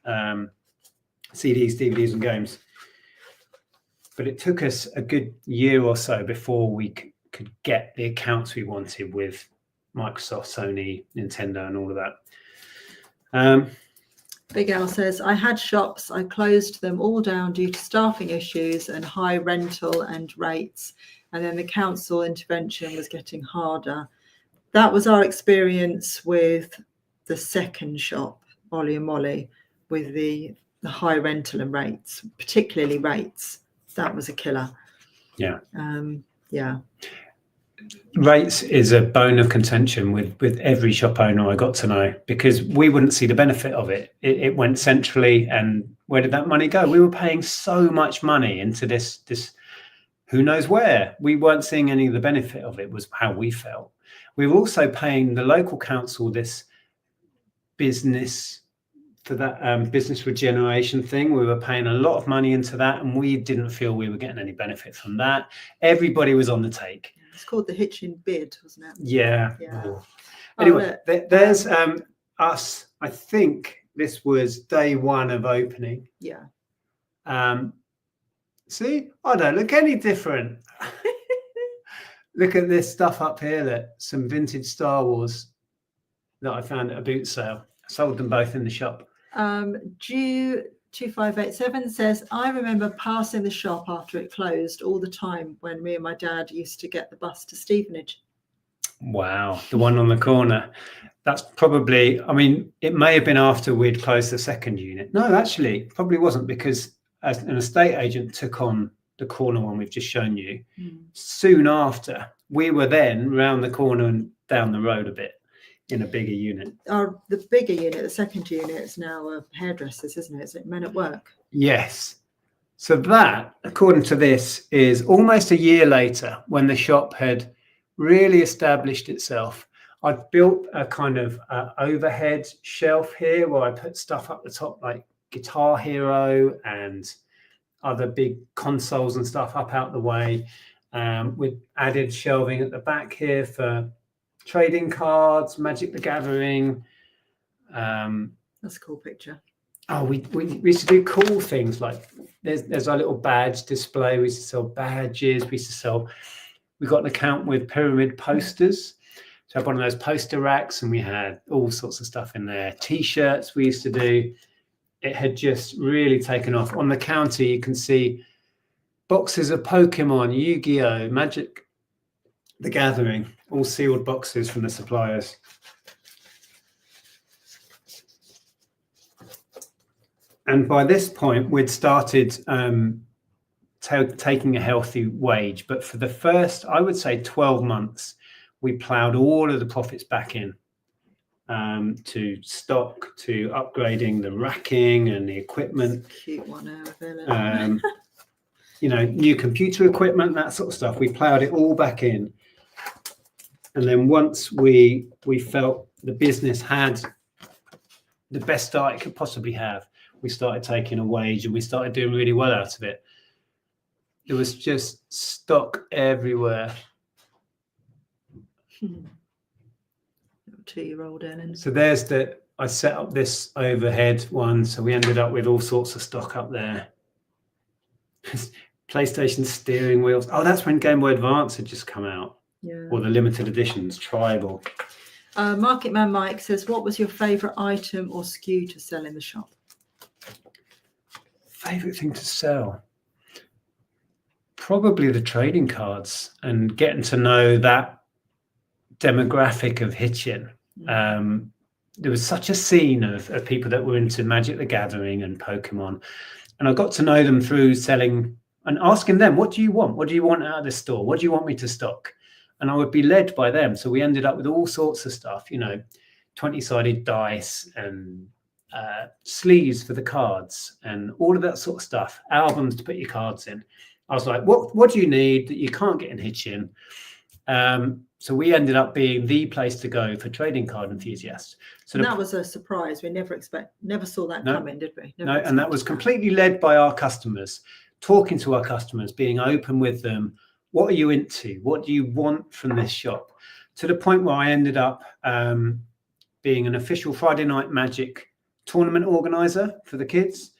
CDs, DVDs, and games. But it took us a good year or so before we could get the accounts we wanted with Microsoft, Sony, Nintendo, and all of that. Big Al says, I had shops, I closed them all down due to staffing issues and high rental and rates. And then the council intervention was getting harder. That was our experience with the second shop, Ollie and Molly, with the high rental and rates, particularly rates. That was a killer. Yeah. Yeah. Rates is a bone of contention with every shop owner I got to know, because we wouldn't see the benefit of it. It went centrally, and where did that money go? We were paying so much money into this who knows where. We weren't seeing any of the benefit of it, was how we felt. We were also paying the local council this business for that business regeneration thing. We were paying a lot of money into that, and we didn't feel we were getting any benefit from that. Everybody was on the take. It's called the hitching bid, wasn't it? Yeah. Anyway, there's us. I think this was day one of opening. Yeah. See, I don't look any different. Look at this stuff up here, some vintage Star Wars that I found at a boot sale. I sold them both in the shop. G2587 says, I remember passing the shop after it closed all the time when me and my dad used to get the bus to Stevenage. Wow, the one on the corner. That's probably, I mean, it may have been after we'd closed the second unit. No, actually, probably wasn't, because as an estate agent took on the corner one we've just shown you. Soon after, we were then round the corner and down the road a bit in a bigger unit. The bigger unit, the second unit, is now hairdressers, isn't it? Is it Men at Work? Yes. So that, according to this, is almost a year later, when the shop had really established itself. I'd built a kind of overhead shelf here where I put stuff up the top, like Guitar Hero and other big consoles and stuff up out the way. With added shelving at the back here for trading cards, Magic the Gathering. That's a cool picture. Oh, we used to do cool things, like there's our little badge display. We used to sell badges. We got an account with Pyramid posters. So I had one of those poster racks, and we had all sorts of stuff in there. T-shirts we used to do. It had just really taken off. On the counter, you can see boxes of Pokemon, Yu-Gi-Oh, Magic the Gathering, all sealed boxes from the suppliers. And by this point, we'd started taking a healthy wage. But for the first, I would say 12 months, we ploughed all of the profits back in to stock, to upgrading the racking and the equipment. Cute one out there. New computer equipment, that sort of stuff. We ploughed it all back in. And then once we felt the business had the best start it could possibly have, we started taking a wage and we started doing really well out of it. There was just stock everywhere. 2-year-old Ellen. So I set up this overhead one. So we ended up with all sorts of stock up there. PlayStation steering wheels. Oh, that's when Game Boy Advance had just come out. Yeah. Or the limited editions, Tribal. Market Man Mike says, what was your favourite item or SKU to sell in the shop? Favourite thing to sell? Probably the trading cards and getting to know that demographic of Hitchin. There was such a scene of people that were into Magic the Gathering and Pokemon. And I got to know them through selling and asking them, what do you want? What do you want out of this store? What do you want me to stock? And I would be led by them. So we ended up with all sorts of stuff, 20-sided dice and sleeves for the cards and all of that sort of stuff, albums to put your cards in. I was like, what do you need that you can't get in Hitchin? So we ended up being the place to go for trading card enthusiasts. So that was a surprise. We never saw that coming, did we? And that was completely led by our customers, talking to our customers, being open with them. What are you into? What do you want from this shop? To the point where I ended up being an official Friday Night Magic tournament organizer for the kids.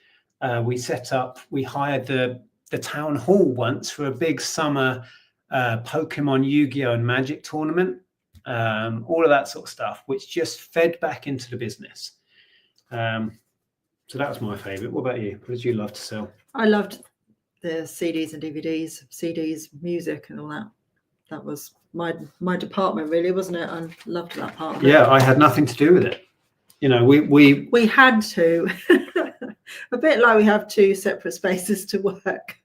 We hired the town hall once for a big summer Pokemon, Yu-Gi-Oh and Magic tournament. All of that sort of stuff, which just fed back into the business. So that was my favorite. What about you? What did you love to sell? I loved the CDs and DVDs, CDs, music and all that. That was my department, really, wasn't it? I loved that part of it. Yeah, I had nothing to do with it. We had to. A bit like we have 2 separate spaces to work.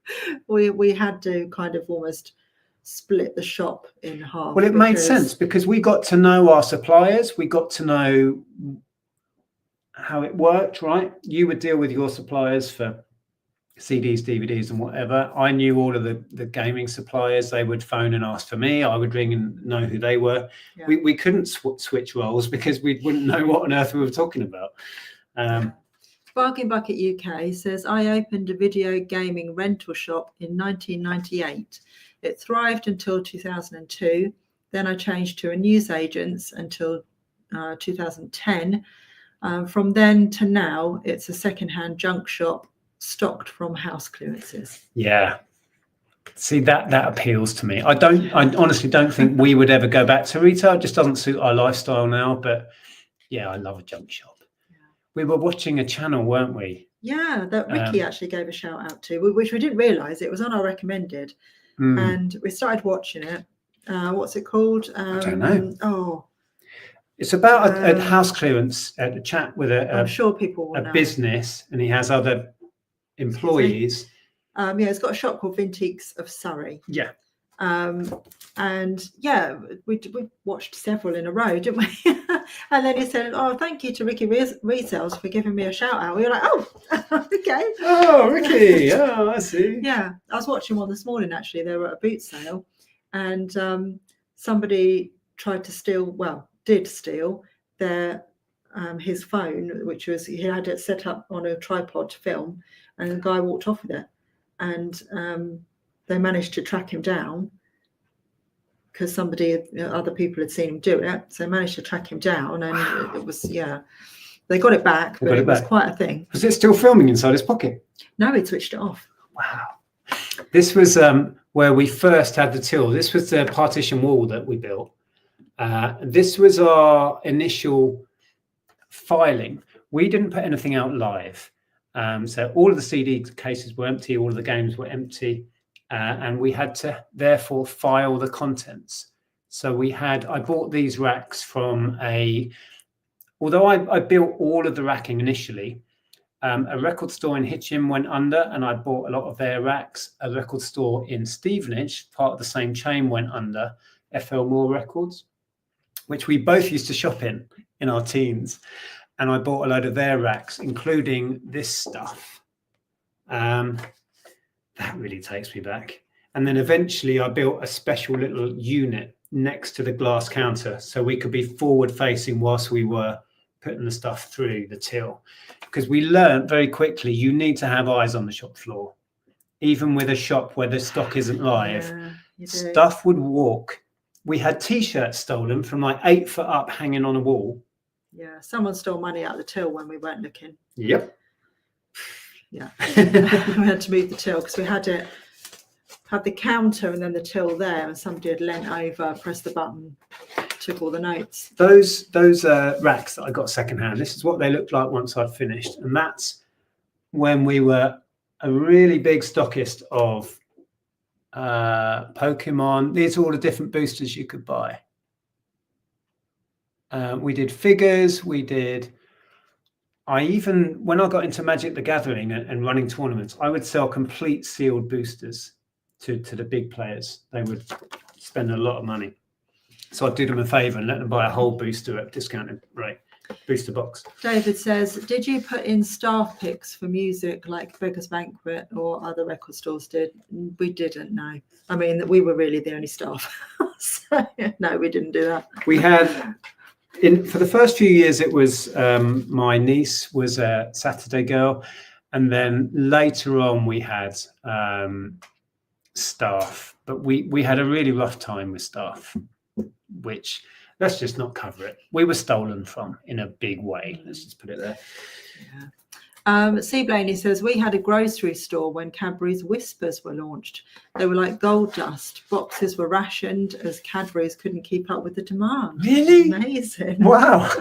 We had to kind of almost split the shop in half. Well, it made sense because we got to know our suppliers. We got to know how it worked, right? You would deal with your suppliers for CDs, DVDs and whatever. I knew all of the gaming suppliers. They would phone and ask for me. I would ring and know who they were. Yeah. We couldn't switch roles because we wouldn't know what on earth we were talking about. Bargain Bucket UK says, I opened a video gaming rental shop in 1998. It thrived until 2002. Then I changed to a newsagent's until 2010. From then to now, it's a secondhand junk shop stocked from house clearances. Yeah. See, that appeals to me. I honestly don't think we would ever go back to retail. It just doesn't suit our lifestyle now. But yeah, I love a junk shop. We were watching a channel, weren't we? Yeah, that Ricky actually gave a shout out to, which we didn't realise. It was on our recommended. And we started watching it. What's it called? I don't know. Oh, it's about a house clearance, a chat with I'm sure people will know. Business, and he has other employees. Yeah, it's got a shop called Vintiques of Surrey. Yeah. And yeah, we watched several in a row, didn't we? And then he said, "Oh, thank you to Ricky Resells for giving me a shout out." We were like, "Oh, okay." Oh, Ricky. Oh, I see. Yeah, I was watching one this morning. Actually, they were at a boot sale, and somebody did steal his phone, which was he had it set up on a tripod to film, and the guy walked off with it, and they managed to track him down because other people had seen him do it. So they managed to track him down, and it was, they got it back, but it was quite a thing. Was it still filming inside his pocket? No, he'd switched it off. Wow. This was where we first had the till. This was the partition wall that we built. This was our initial filing. We didn't put anything out live. So all of the CD cases were empty. All of the games were empty. and we had to therefore file the contents. So I bought these racks from although I built all of the racking initially, a record store in Hitchin went under and I bought a lot of their racks. A record store in Stevenage, part of the same chain, went under, FL Moore Records, which we both used to shop in our teens. And I bought a load of their racks, including this stuff. That really takes me back. And then eventually I built a special little unit next to the glass counter so we could be forward facing whilst we were putting the stuff through the till. Because we learned very quickly, you need to have eyes on the shop floor. Even with a shop where the stock isn't live, stuff would walk. We had T-shirts stolen from like 8 foot up hanging on a wall. Yeah, someone stole money out of the till when we weren't looking. Yep. Yeah. We had to move the till because we had the counter and then the till there, and somebody had leant over, pressed the button, took all the notes. Those racks that I got secondhand, this is what they looked like once I'd finished. And that's when we were a really big stockist of Pokemon. These are all the different boosters you could buy. We did figures, when I got into Magic the Gathering and running tournaments, I would sell complete sealed boosters to the big players. They would spend a lot of money. So I'd do them a favour and let them buy a whole booster at discounted rate, booster box. David says, did you put in staff picks for music like Beggars Banquet or other record stores did? We didn't, no. I mean, we were really the only staff. So, no, we didn't do that. We had... for the first few years, it was my niece was a Saturday girl, and then later on we had staff, but we had a really rough time with staff, which let's just not cover it. We were stolen from in a big way. Let's just put it there. Yeah. C. Blaney says, we had a grocery store when Cadbury's Whispers were launched. They were like gold dust. Boxes were rationed as Cadbury's couldn't keep up with the demand. Really? Amazing. Wow.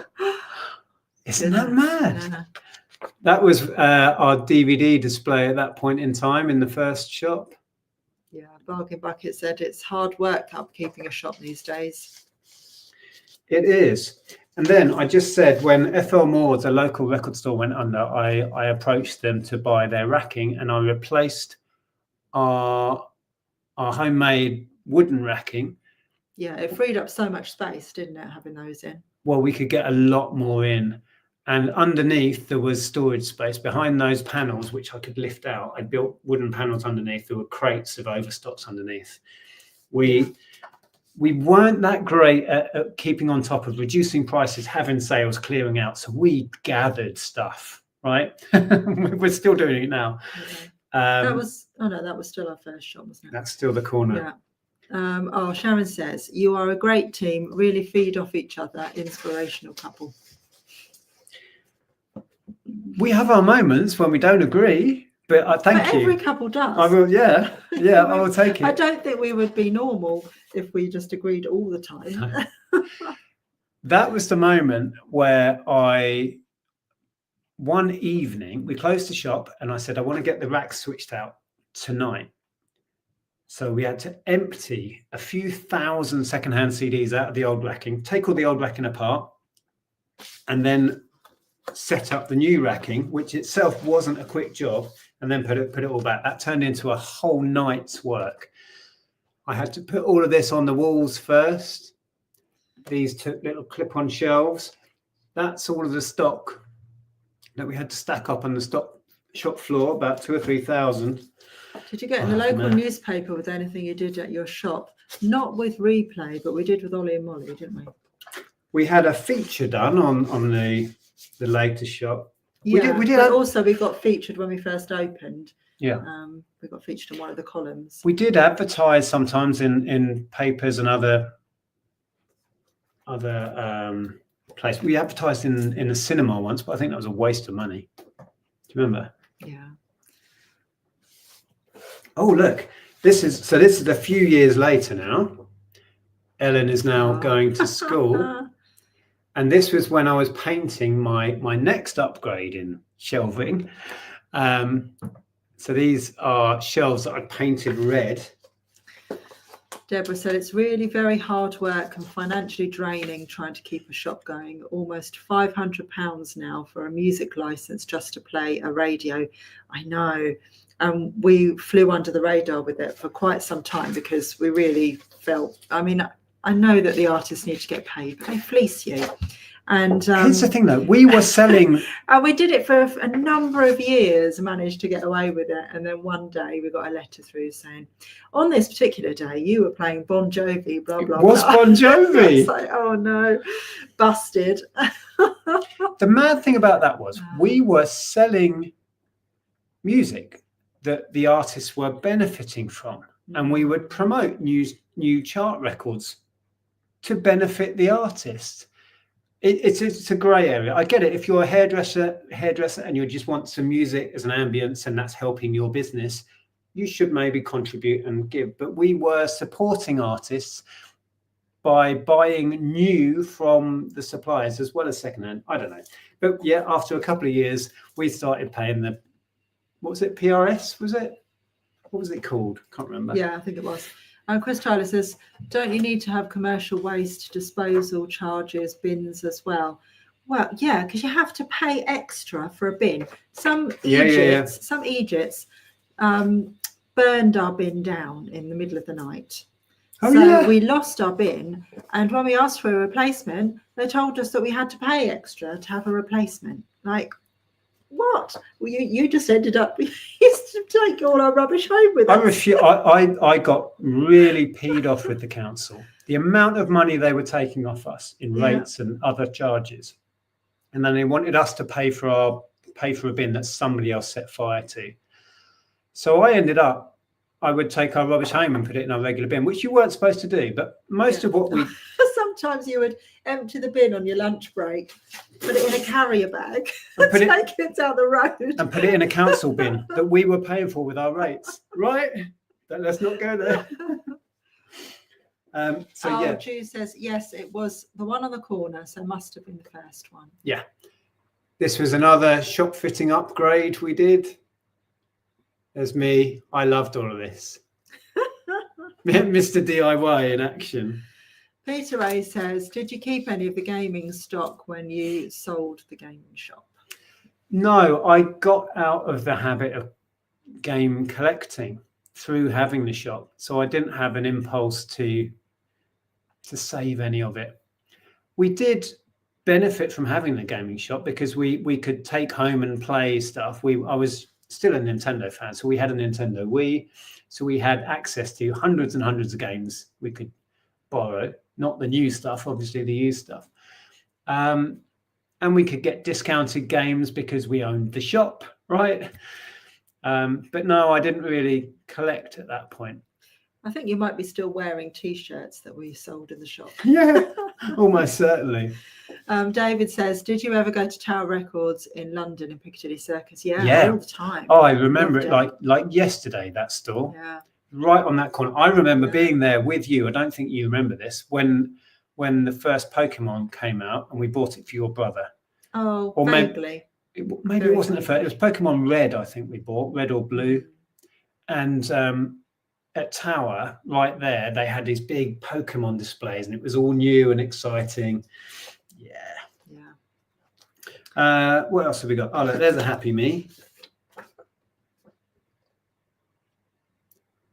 Isn't that mad? Yeah. That was our DVD display at that point in time in the first shop. Yeah, Bargain Bucket said it's hard work upkeeping a shop these days. It is. And then I just said when FL Moore, the local record store, went under, I approached them to buy their racking, and I replaced our homemade wooden racking. Yeah, it freed up so much space, didn't it, having those in? Well, we could get a lot more in. And underneath there was storage space. Behind those panels, which I could lift out, I built wooden panels underneath. There were crates of overstocks underneath. We weren't that great at keeping on top of reducing prices, having sales, clearing out. So we gathered stuff, right? We're still doing it now. Okay. That was still our first shop, wasn't it? That's still the corner. Yeah. Sharon says, you are a great team, really feed off each other, inspirational couple. We have our moments when we don't agree, but thank you. Every couple does. I will, yeah, I will take it. I don't think we would be normal if we just agreed all the time. That was the moment where one evening, we closed the shop and I said, I want to get the racks switched out tonight. So we had to empty a few thousand secondhand CDs out of the old racking, take all the old racking apart, and then set up the new racking, which itself wasn't a quick job, and then put it all back. That turned into a whole night's work. I had to put all of this on the walls first. These took little clip-on shelves. That's all of the stock that we had to stack up on the shop floor, about 2,000 or 3,000. Did you get in the local newspaper with anything you did at your shop? Not with Replay, but we did with Ollie and Molly, didn't we? We had a feature done on the latest shop. Yeah, we did. But also we got featured when we first opened. Yeah. We got featured in one of the columns. We did advertise sometimes in papers and other places. We advertised in a cinema once, but I think that was a waste of money. Do you remember? Yeah. Oh, look. This is a few years later now. Ellen is now going to school. And this was when I was painting my next upgrade in shelving. So these are shelves that I painted red. Deborah said it's really very hard work and financially draining trying to keep a shop going. Almost £500 now for a music license just to play a radio. I know. We flew under the radar with it for quite some time because we really felt, I mean, I know that the artists need to get paid, but they fleece you. And here's the thing though, we were selling and we did it for a number of years, managed to get away with it, and then one day we got a letter through saying on this particular day you were playing Bon Jovi, blah blah. Was blah. Bon Jovi. It's like, oh no, busted. The mad thing about that was we were selling music that the artists were benefiting from, and we would promote new chart records to benefit the artist. It's a grey area. I get it. If you're a hairdresser and you just want some music as an ambience and that's helping your business, you should maybe contribute and give. But we were supporting artists by buying new from the suppliers as well as secondhand. I don't know. But yeah, after a couple of years, we started paying the, what was it, PRS, was it? What was it called? Can't remember. Yeah, I think it was. Chris Tyler says, don't you need to have commercial waste disposal charges, bins as well? Well, yeah, because you have to pay extra for a bin. Some Egypts burned our bin down in the middle of the night. We lost our bin, and when we asked for a replacement, they told us that we had to pay extra to have a replacement. Like, what? Well, you just ended up used to take all our rubbish home with us. I got really peed off with the council. The amount of money they were taking off us in rates and other charges, and then they wanted us to pay for a bin that somebody else set fire to. So I would take our rubbish home and put it in our regular bin, which you weren't supposed to do. But most of what we sometimes you would empty the bin on your lunch break, put it in a carrier bag, and take it down the road, and put it in a council bin that we were paying for with our rates. Right? But let's not go there. Drew says yes, it was the one on the corner, so must have been the first one. Yeah, this was another shop fitting upgrade we did. There's me. I loved all of this. Mr. DIY in action. Peter A says, did you keep any of the gaming stock when you sold the gaming shop? No, I got out of the habit of game collecting through having the shop. So I didn't have an impulse to save any of it. We did benefit from having the gaming shop because we could take home and play stuff. I was still a Nintendo fan, so we had a Nintendo Wii. So we had access to hundreds and hundreds of games we could borrow. Not the new stuff, obviously the used stuff. And we could get discounted games because we owned the shop, right? But no, I didn't really collect at that point. I think you might be still wearing T-shirts that we sold in the shop. Yeah, almost certainly. David says, did you ever go to Tower Records in London in Piccadilly Circus? Yeah, all the time. Oh, I remember it like yesterday, that store. Yeah. Right on that corner. I remember being there with you. I don't think you remember this, when the first Pokemon came out and we bought it for your brother. Oh, or vaguely. Maybe it wasn't the first. It was Pokemon Red, I think we bought, red or blue. And at Tower, right there, they had these big Pokemon displays and it was all new and exciting. Yeah. What else have we got? Oh, look, there's a Happy Me.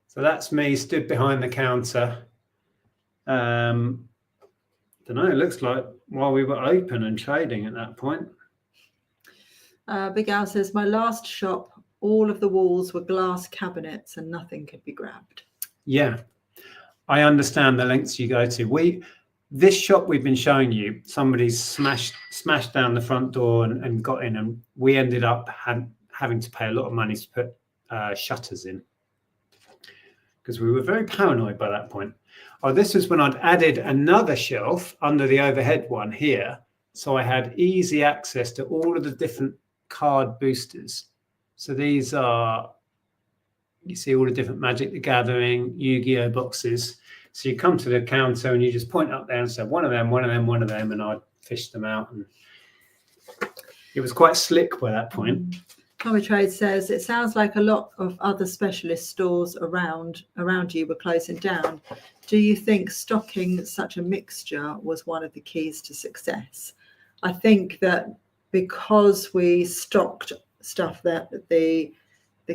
So that's me stood behind the counter. Don't know, it looks like while we were open and trading at that point. Big Al says, my last shop, all of the walls were glass cabinets and nothing could be grabbed. Yeah, I understand the lengths you go to. This shop we've been showing you, somebody's smashed down the front door and got in, and we ended up having to pay a lot of money to put shutters in, because we were very paranoid by that point. Oh, this was when I'd added another shelf under the overhead one here. So I had easy access to all of the different card boosters. So these are, you see all the different Magic the Gathering, Yu-Gi-Oh boxes. So you come to the counter and you just point up there and say, one of them, and I'd fish them out. And it was quite slick by that point. Tommy Trade says, it sounds like a lot of other specialist stores around you were closing down. Do you think stocking such a mixture was one of the keys to success? I think that because we stocked stuff that the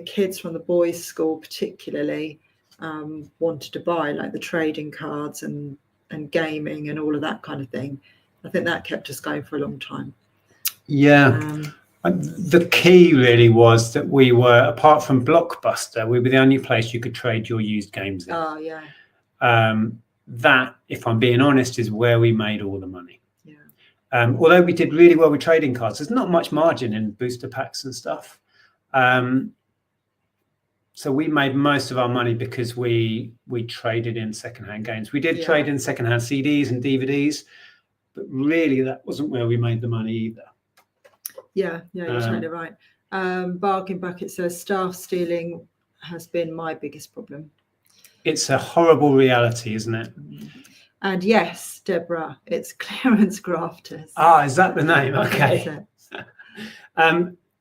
kids from the boys' school particularly wanted to buy, like the trading cards and gaming and all of that kind of thing, I think that kept us going for a long time. Yeah. The key really was that we were, apart from Blockbuster, we were the only place you could trade your used games in. Oh, yeah. That, if I'm being honest, is where we made all the money. Yeah. Although we did really well with trading cards, there's not much margin in booster packs and stuff. So we made most of our money because we traded in secondhand games. We did trade in secondhand CDs and DVDs, but really that wasn't where we made the money either. Yeah, you're totally right. Bargain Bucket says staff stealing has been my biggest problem. It's a horrible reality, isn't it? And yes, Deborah, it's clearance grafters. Ah, is that the name? Okay.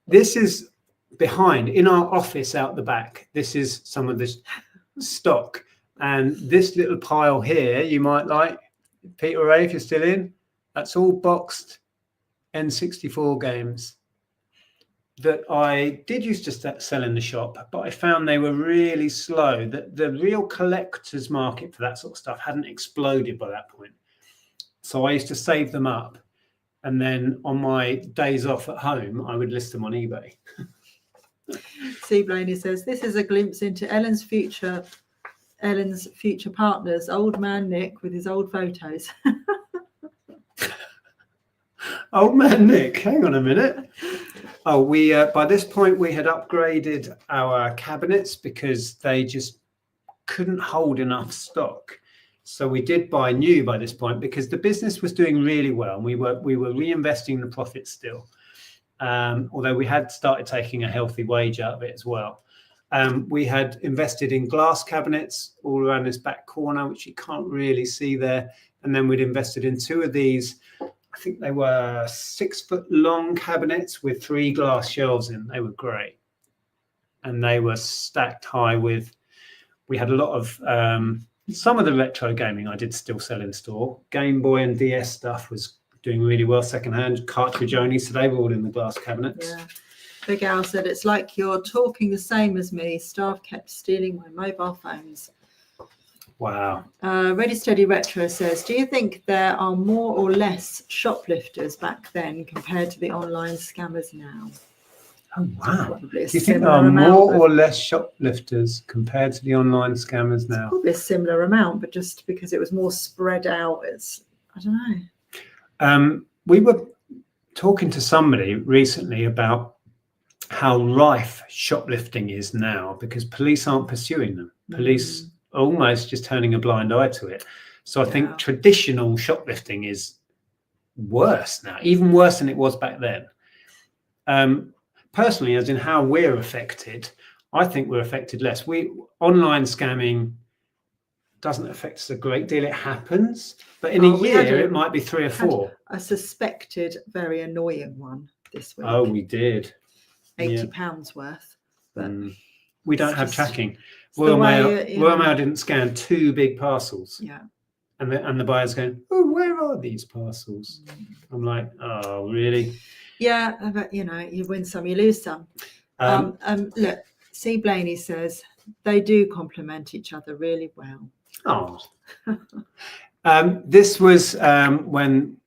This is behind in our office out the back. This is some of the stock, and this little pile here you might like, Peter Ray, if you're still in. That's all boxed N64 games that I did used to sell in the shop, but I found they were really slow. That the real collector's market for that sort of stuff hadn't exploded by that point. So I used to save them up, and then on my days off at home, I would list them on eBay. C. Blaney says, this is a glimpse into Ellen's future partner's old man Nick with his old photos. Old man Nick, hang on a minute. Oh, we by this point we had upgraded our cabinets because they just couldn't hold enough stock. So we did buy new by this point because the business was doing really well, and we were reinvesting the profit still. Although we had started taking a healthy wage out of it as well. We had invested in glass cabinets all around this back corner, which you can't really see there. And then we'd invested in 2 of these, I think they were 6-foot long cabinets with 3 glass shelves in. They were great. And they were stacked high with, we had a lot of, some of the retro gaming I did still sell in store. Game Boy and DS stuff was doing really well secondhand. Cartridge only, so they were all in the glass cabinets. Yeah. Big Al said, it's like you're talking the same as me. Staff kept stealing my mobile phones. Wow. Ready Steady Retro says, do you think there are more or less shoplifters back then compared to the online scammers now? Oh, wow. Probably do you think there are more or less shoplifters compared to the online scammers now? Probably a similar amount, but just because it was more spread out, I don't know. We were talking to somebody recently about how rife shoplifting is now because police aren't pursuing them. Police are almost just turning a blind eye to it. So I think traditional shoplifting is worse now, even worse than it was back then. Personally, as in how we're affected, I think we're affected less. Online scamming doesn't affect us a great deal. It happens, but in a year it might be 3 or 4. A suspected very annoying one this week. Oh, we did. £80 worth. But we don't have tracking. Royal Mail didn't scan 2 big parcels. Yeah. And the buyer's going, oh, where are these parcels? I'm like, oh, really? Yeah, but you win some, you lose some. Look, C. Blaney says they do complement each other really well. Oh. This was when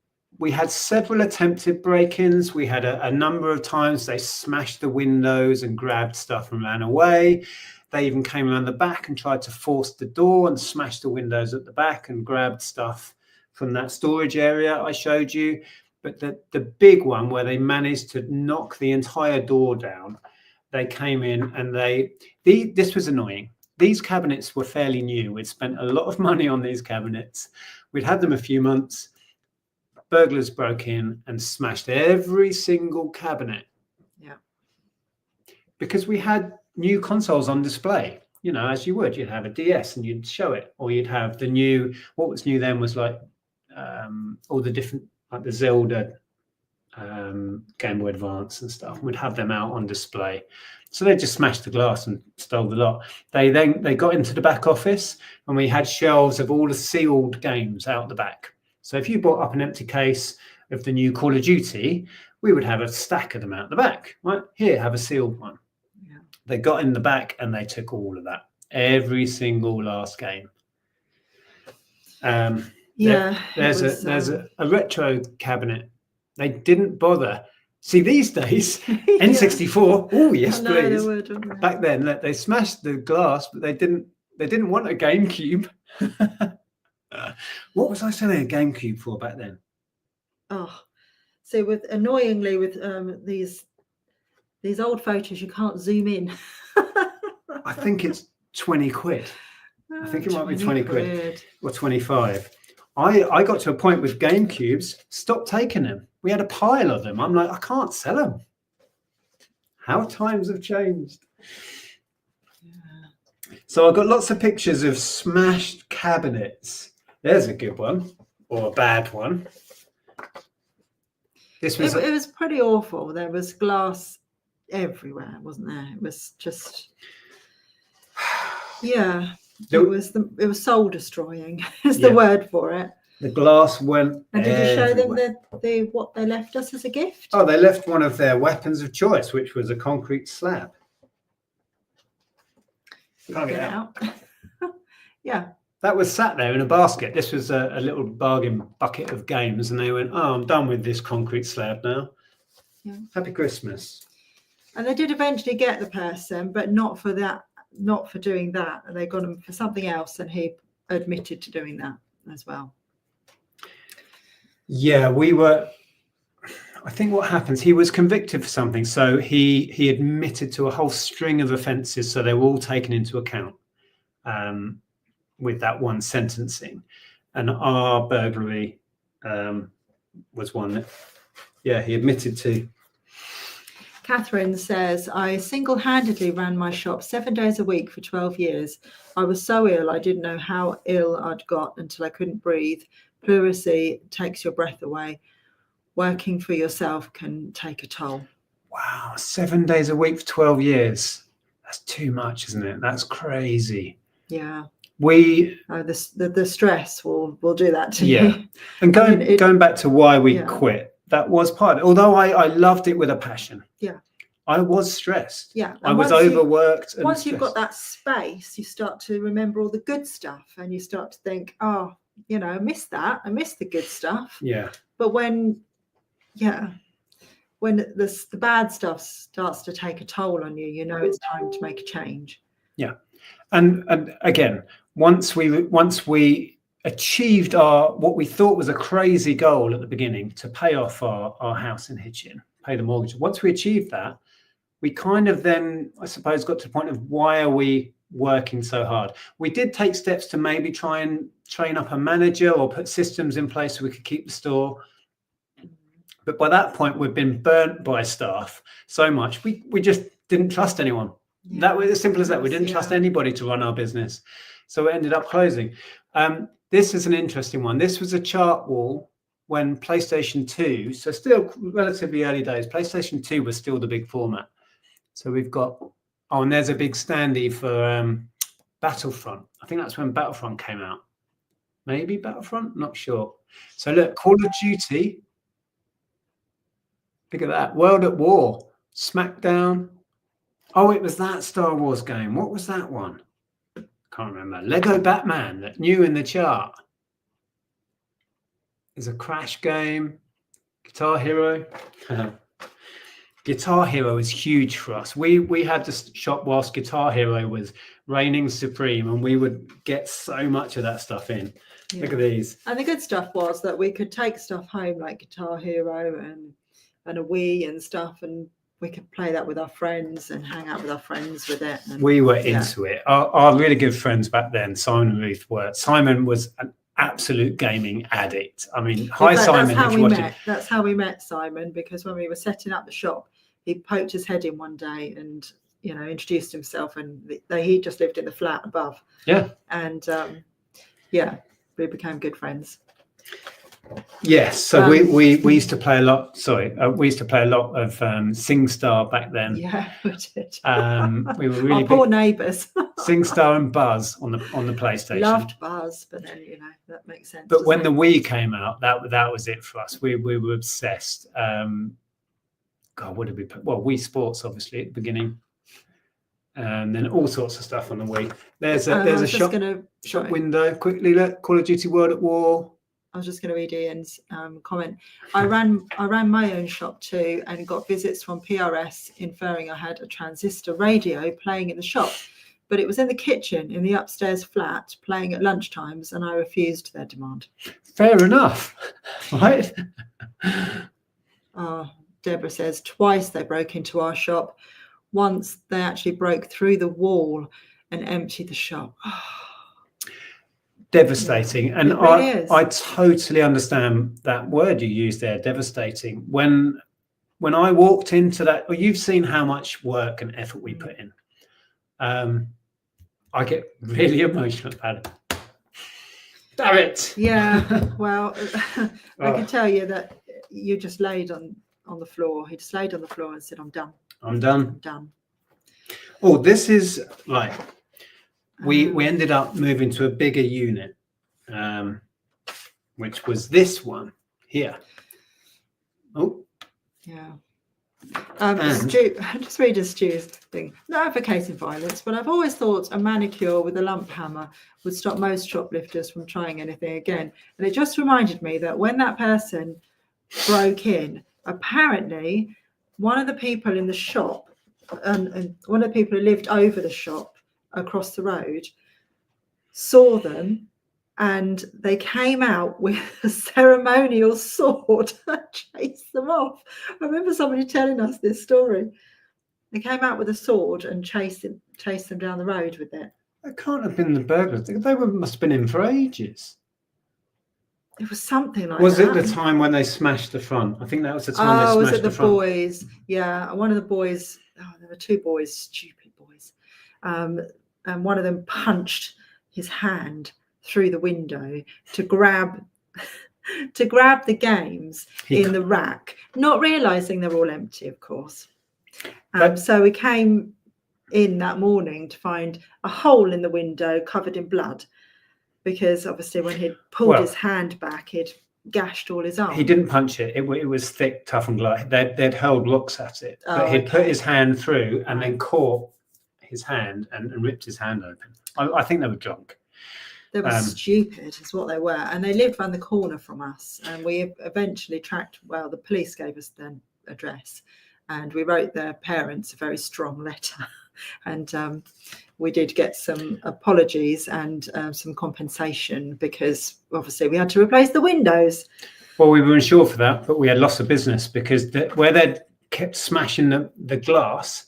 we had several attempted break-ins. We had a number of times they smashed the windows and grabbed stuff and ran away. They even came around the back and tried to force the door and smash the windows at the back and grabbed stuff from that storage area I showed you. But the big one where they managed to knock the entire door down, they came in and this was annoying. These cabinets were fairly new. We'd spent a lot of money on these cabinets. We'd had them a few months. Burglars broke in and smashed every single cabinet. Yeah. Because we had new consoles on display, as you would. You'd have a DS and you'd show it, or you'd have the new, what was new then was like all the different, like the Zelda Game Boy Advance and stuff. We'd have them out on display. So they just smashed the glass and stole the lot. They got into the back office, and we had shelves of all the sealed games out the back. So if you bought up an empty case of the new Call of Duty, we would have a stack of them out the back. Right here, have a sealed one. Yeah. They got in the back and they took all of that, every single last game. There's a retro cabinet. They didn't bother. See, these days, N64. Oh yes, please. Back then, they smashed the glass, but they didn't want a GameCube. What was I selling a GameCube for back then? Oh, so annoyingly with these old photos, you can't zoom in. I think it's 20 quid. I think it might be 20 quid or 25. I got to a point with GameCubes, stopped taking them. We had a pile of them. I'm like, I can't sell them. How times have changed. Yeah. So I've got lots of pictures of smashed cabinets. There's a good one, or a bad one. It was pretty awful. There was glass everywhere, wasn't there? It was just, yeah. It was soul destroying. Is the word for it. The glass went. And did you show them what they left us as a gift? Oh, they left one of their weapons of choice, which was a concrete slab. Can't get it out. Yeah. That was sat there in a basket. This was a little bargain bucket of games, and they went, "Oh, I'm done with this concrete slab now. Yeah. Happy Christmas." And they did eventually get the person, but not for that. Not for doing that. They got him for something else, and he admitted to doing that as well. Yeah, I think what happens, he was convicted for something, so he admitted to a whole string of offences, so they were all taken into account with that one sentencing. And our burglary was one that, he admitted to. Catherine says, I single-handedly ran my shop 7 days a week for 12 years. I was so ill, I didn't know how ill I'd got until I couldn't breathe. Pleurisy takes your breath away. Working for yourself can take a toll. Wow, 7 days a week for 12 years. That's too much, isn't it? That's crazy. Yeah. The stress will do that to you. And going back to why we quit, that was part of it. Although I loved it with a passion. Yeah. I was stressed. Yeah. I was overworked. Once you've got that space, you start to remember all the good stuff, and you start to think, oh, I miss that. I miss the good stuff. Yeah. But when the bad stuff starts to take a toll on you, it's time to make a change. Yeah. And again, once we achieved what we thought was a crazy goal at the beginning, to pay off our house in Hitchin, pay the mortgage. Once we achieved that, we kind of then, I suppose, got to the point of, why are we working so hard? We did take steps to maybe try and train up a manager or put systems in place so we could keep the store. But by that point, we'd been burnt by staff so much, we just didn't trust anyone. Yeah. That was as simple as that. We didn't trust anybody to run our business. So it ended up closing. This is an interesting one. This was a chart wall when PlayStation 2, so still relatively early days, PlayStation 2 was still the big format. So we've got, and there's a big standee for Battlefront. I think that's when Battlefront came out. Maybe Battlefront, not sure. So look, Call of Duty. Look at that. World at War. SmackDown. Oh, it was that Star Wars game. What was that one? Can't remember. Lego Batman, that new in the chart. There's a Crash game. Guitar Hero. Guitar Hero is huge for us. We had to shop whilst Guitar Hero was reigning supreme, and we would get so much of that stuff in. Yeah. Look at these. And the good stuff was that we could take stuff home like Guitar Hero and a Wii and stuff, and we could play that with our friends and hang out with our friends with it. And, we were into it. Our really good friends back then, Simon and Ruth, were. Simon was an absolute gaming addict. I mean, hi Simon. That's how we met Simon, because when we were setting up the shop, he poked his head in one day and introduced himself, and he just lived in the flat above. Yeah. And we became good friends. Yes, so we used to play a lot. Sorry, we used to play a lot of SingStar back then. Yeah, we did. We were really Our poor big neighbours. SingStar and Buzz on the PlayStation. Loved Buzz, but then that makes sense. But when doesn't the Wii came out, that was it for us. We were obsessed. God, what did we play? Well, Wii Sports, obviously, at the beginning. And then all sorts of stuff on the Wii. There's a shop window. Quickly, look, Call of Duty World at War. I was just going to read Ian's comment. I ran my own shop too and got visits from PRS inferring I had a transistor radio playing in the shop. But it was in the kitchen in the upstairs flat playing at lunchtimes, and I refused their demand. Fair enough, right? Deborah says twice they broke into our shop. Once they actually broke through the wall and emptied the shop. Devastating. And really I totally understand that word you used there, devastating. When I walked into that, well, you've seen how much work and effort we put in. I get really emotional about it. Damn it. Yeah, well, I can tell you that you just laid on the floor. He just laid on the floor and said, I'm done. I'm done. I'm done. Oh, this is like, we ended up moving to a bigger unit, which was this one here. Oh. Yeah. Stu, just read Stu's thing. Not advocating violence, but I've always thought a manicure with a lump hammer would stop most shoplifters from trying anything again. And it just reminded me that when that person broke in, apparently one of the people in the shop and one of the people who lived over the shop across the road saw them, and they came out with a ceremonial sword and chased them off. I remember somebody telling us this story. They came out with a sword and chased them down the road with it. That can't have been the burglars. They must have been in for ages. It was something like was that. Was it the time when they smashed the front? I think that was the time they smashed the front. Was it the boys? Yeah, one of the boys, there were two boys, stupid boys. And one of them punched his hand through the window to grab the games in the rack, not realizing they're all empty, of course. So we came in that morning to find a hole in the window covered in blood, because obviously when he'd pulled his hand back, he'd gashed all his arm. He didn't punch it. It was thick, tough and glass. They'd hurled looks at it, but he'd put his hand through and then caught his hand and ripped his hand open. I think they were drunk. They were stupid, is what they were. And they lived around the corner from us. And we eventually the police gave us their address. And we wrote their parents a very strong letter. And we did get some apologies and some compensation, because obviously we had to replace the windows. Well, we were insured for that, but we had loss of business because where they'd kept smashing the glass,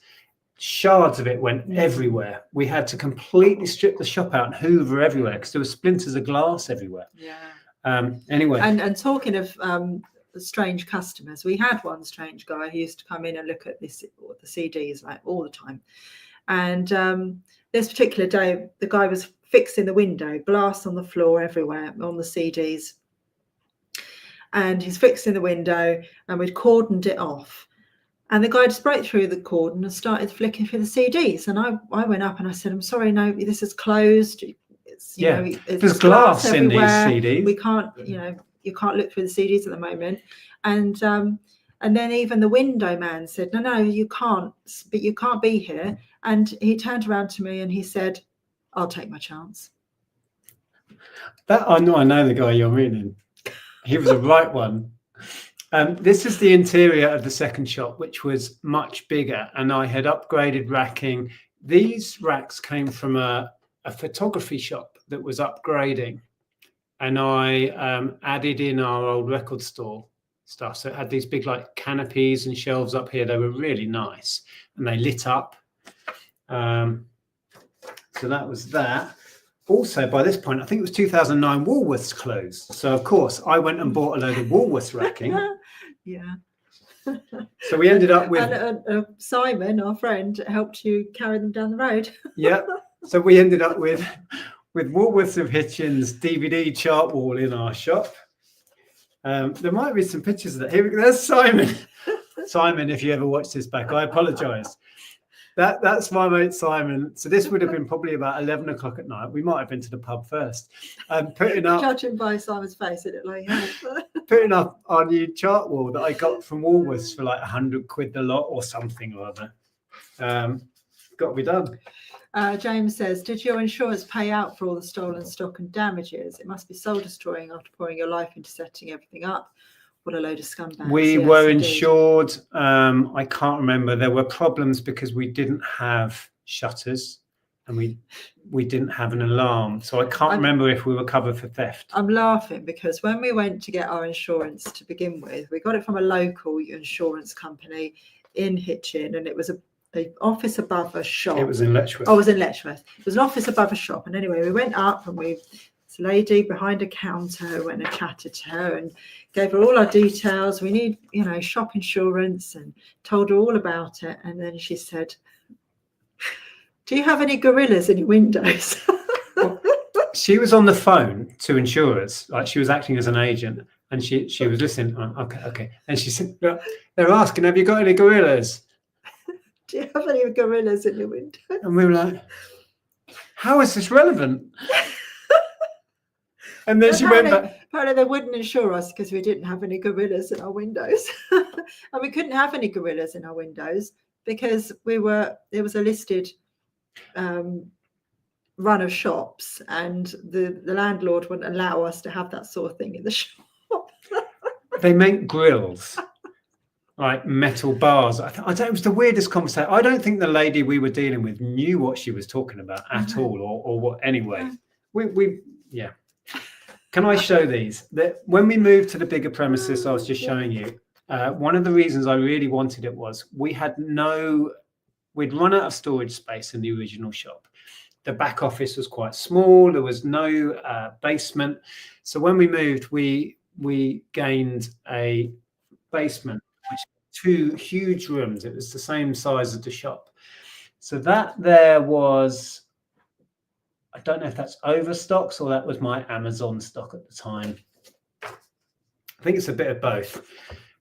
shards of it went everywhere. We had to completely strip the shop out and hoover everywhere because there were splinters of glass everywhere. Yeah. Anyway. And talking of strange customers, we had one strange guy who used to come in and look at the CDs like all the time. And this particular day, the guy was fixing the window, glass on the floor everywhere on the CDs. And he's fixing the window, and we'd cordoned it off. And the guy just broke through the cordon and started flicking through the CDs. And I went up and I said, I'm sorry, no, this is closed. There's glass in these CDs. We can't, you can't look through the CDs at the moment. And then even the window man said, no, you can't, but you can't be here. And he turned around to me and he said, I'll take my chance. I know the guy you're meaning. He was the right one. This is the interior of the second shop, which was much bigger, and I had upgraded racking. These racks came from a photography shop that was upgrading, and I added in our old record store stuff. So it had these big like canopies and shelves up here. They were really nice, and they lit up. So that was that. Also, by this point, I think it was 2009, Woolworths closed. So, of course, I went and bought a load of Woolworths racking. Yeah. So we ended up with... And Simon, our friend, helped you carry them down the road. Yeah. So we ended up with Woolworths of Hitchens DVD chart wall in our shop. There might be some pictures of that. Here we go. There's Simon. Simon, if you ever watch this back, I apologise. That's my mate Simon. So this would have been probably about 11 o'clock at night. We might have been to the pub first. Putting up, judging by Simon's face, it looked like putting up our new chart wall that I got from Woolworths for like 100 quid a lot or something or other. Got to be done. James says, did your insurance pay out for all the stolen stock and damages? It must be soul destroying after pouring your life into setting everything up. What a load of scumbags. We were insured. I can't remember. There were problems because we didn't have shutters and we didn't have an alarm. So I can't remember if we were covered for theft. I'm laughing because when we went to get our insurance to begin with, we got it from a local insurance company in Hitchin, and it was the office above a shop. It was in Letchworth. Oh, it was in Letchworth. It was an office above a shop. And anyway, we went up and this lady behind a counter went and chatted to her and gave her all our details. We need, shop insurance, and told her all about it. And then she said, do you have any gorillas in your windows? Well, she was on the phone to insurers, like she was acting as an agent, and she was listening. Oh, okay. And she said, they're asking, have you got any gorillas? Do you have any gorillas in your window? And we were like, how is this relevant? And then she went back. Apparently they wouldn't insure us because we didn't have any gorillas in our windows. And we couldn't have any gorillas in our windows because it was a listed run of shops, and the landlord wouldn't allow us to have that sort of thing in the shop. They meant grills. Like metal bars. I don't. It was the weirdest conversation. I don't think the lady we were dealing with knew what she was talking about at all, or what. Anyway, yeah. Can I show these? When we moved to the bigger premises, I was just showing you. One of the reasons I really wanted it was we'd run out of storage space in the original shop. The back office was quite small. There was no basement. So when we moved, we gained a basement, which 2 huge rooms. It was the same size as the shop. So that there was, I don't know if that's overstocks or that was my Amazon stock at the time. I think it's a bit of both.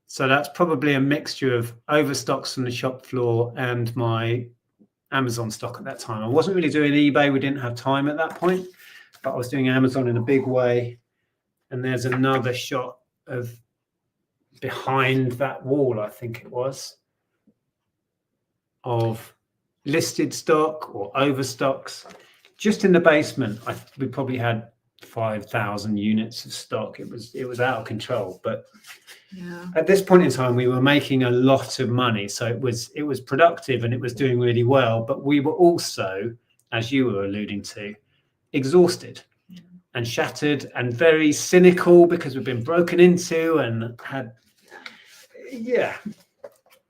So that's probably a mixture of overstocks from the shop floor and my Amazon stock at that time. I wasn't really doing eBay. We didn't have time at that point, but I was doing Amazon in a big way. And there's another shot of behind that wall, I think it was, of listed stock or overstocks. Just in the basement, we probably had 5,000 units of stock. It was out of control. But at this point in time, we were making a lot of money, so it was productive and it was doing really well. But we were also, as you were alluding to, exhausted and shattered and very cynical because we've been broken into and had. Yeah.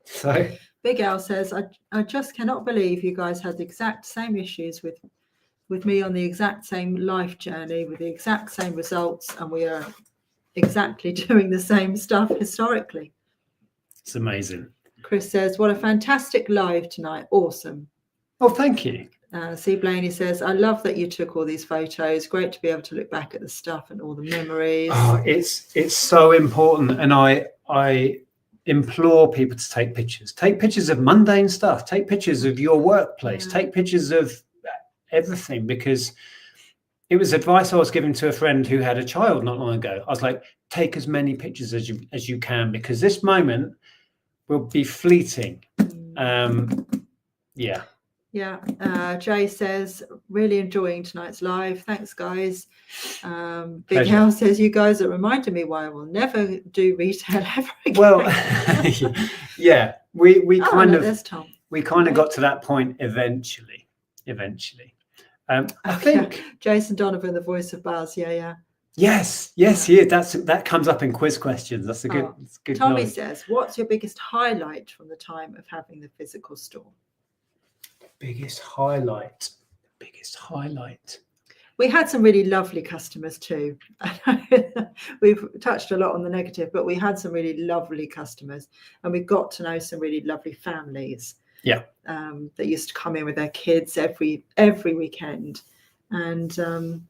So Big Al says, I just cannot believe you guys had the exact same issues with me on the exact same life journey with the exact same results, and we are exactly doing the same stuff historically. It's amazing. Chris says, what a fantastic live tonight. Awesome. Oh, thank you. C. Blaney says, I love that you took all these photos. Great to be able to look back at the stuff and all the memories. Oh, it's so important. And I implore people to take pictures. Take pictures of mundane stuff. Take pictures of your workplace. Take pictures of everything, because it was advice I was giving to a friend who had a child not long ago. I was like, take as many pictures as you can, because this moment will be fleeting. Jay says, really enjoying tonight's live. Thanks, guys. Big Al says, you guys are reminding me why I will never do retail ever again. Well, yeah, we kind of got to that point eventually. I think Jason Donovan, the voice of Buzz. Yes, yeah. That comes up in quiz questions. That's a good. Tommy says, what's your biggest highlight from the time of having the physical store? Biggest highlight. We had some really lovely customers too. We've touched a lot on the negative, but we had some really lovely customers, and we got to know some really lovely families. Yeah. That used to come in with their kids every weekend, and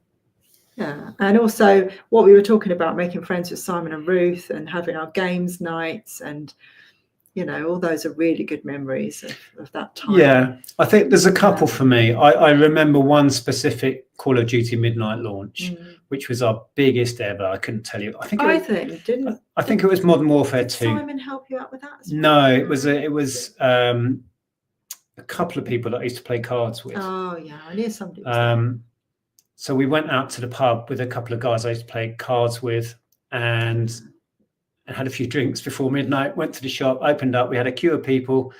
Yeah, and also what we were talking about, making friends with Simon and Ruth and having our games nights, and all those are really good memories of that time. Yeah, I think there's a couple for me. I remember one specific Call of Duty Midnight launch, which was our biggest ever. I couldn't tell you. I think it was Modern Warfare 2. Did Simon help you out with that as well? No, it was a couple of people that I used to play cards with. Oh yeah, I knew somebody was there. So we went out to the pub with a couple of guys I used to play cards with, and had a few drinks before midnight, went to the shop, opened up, we had a queue of people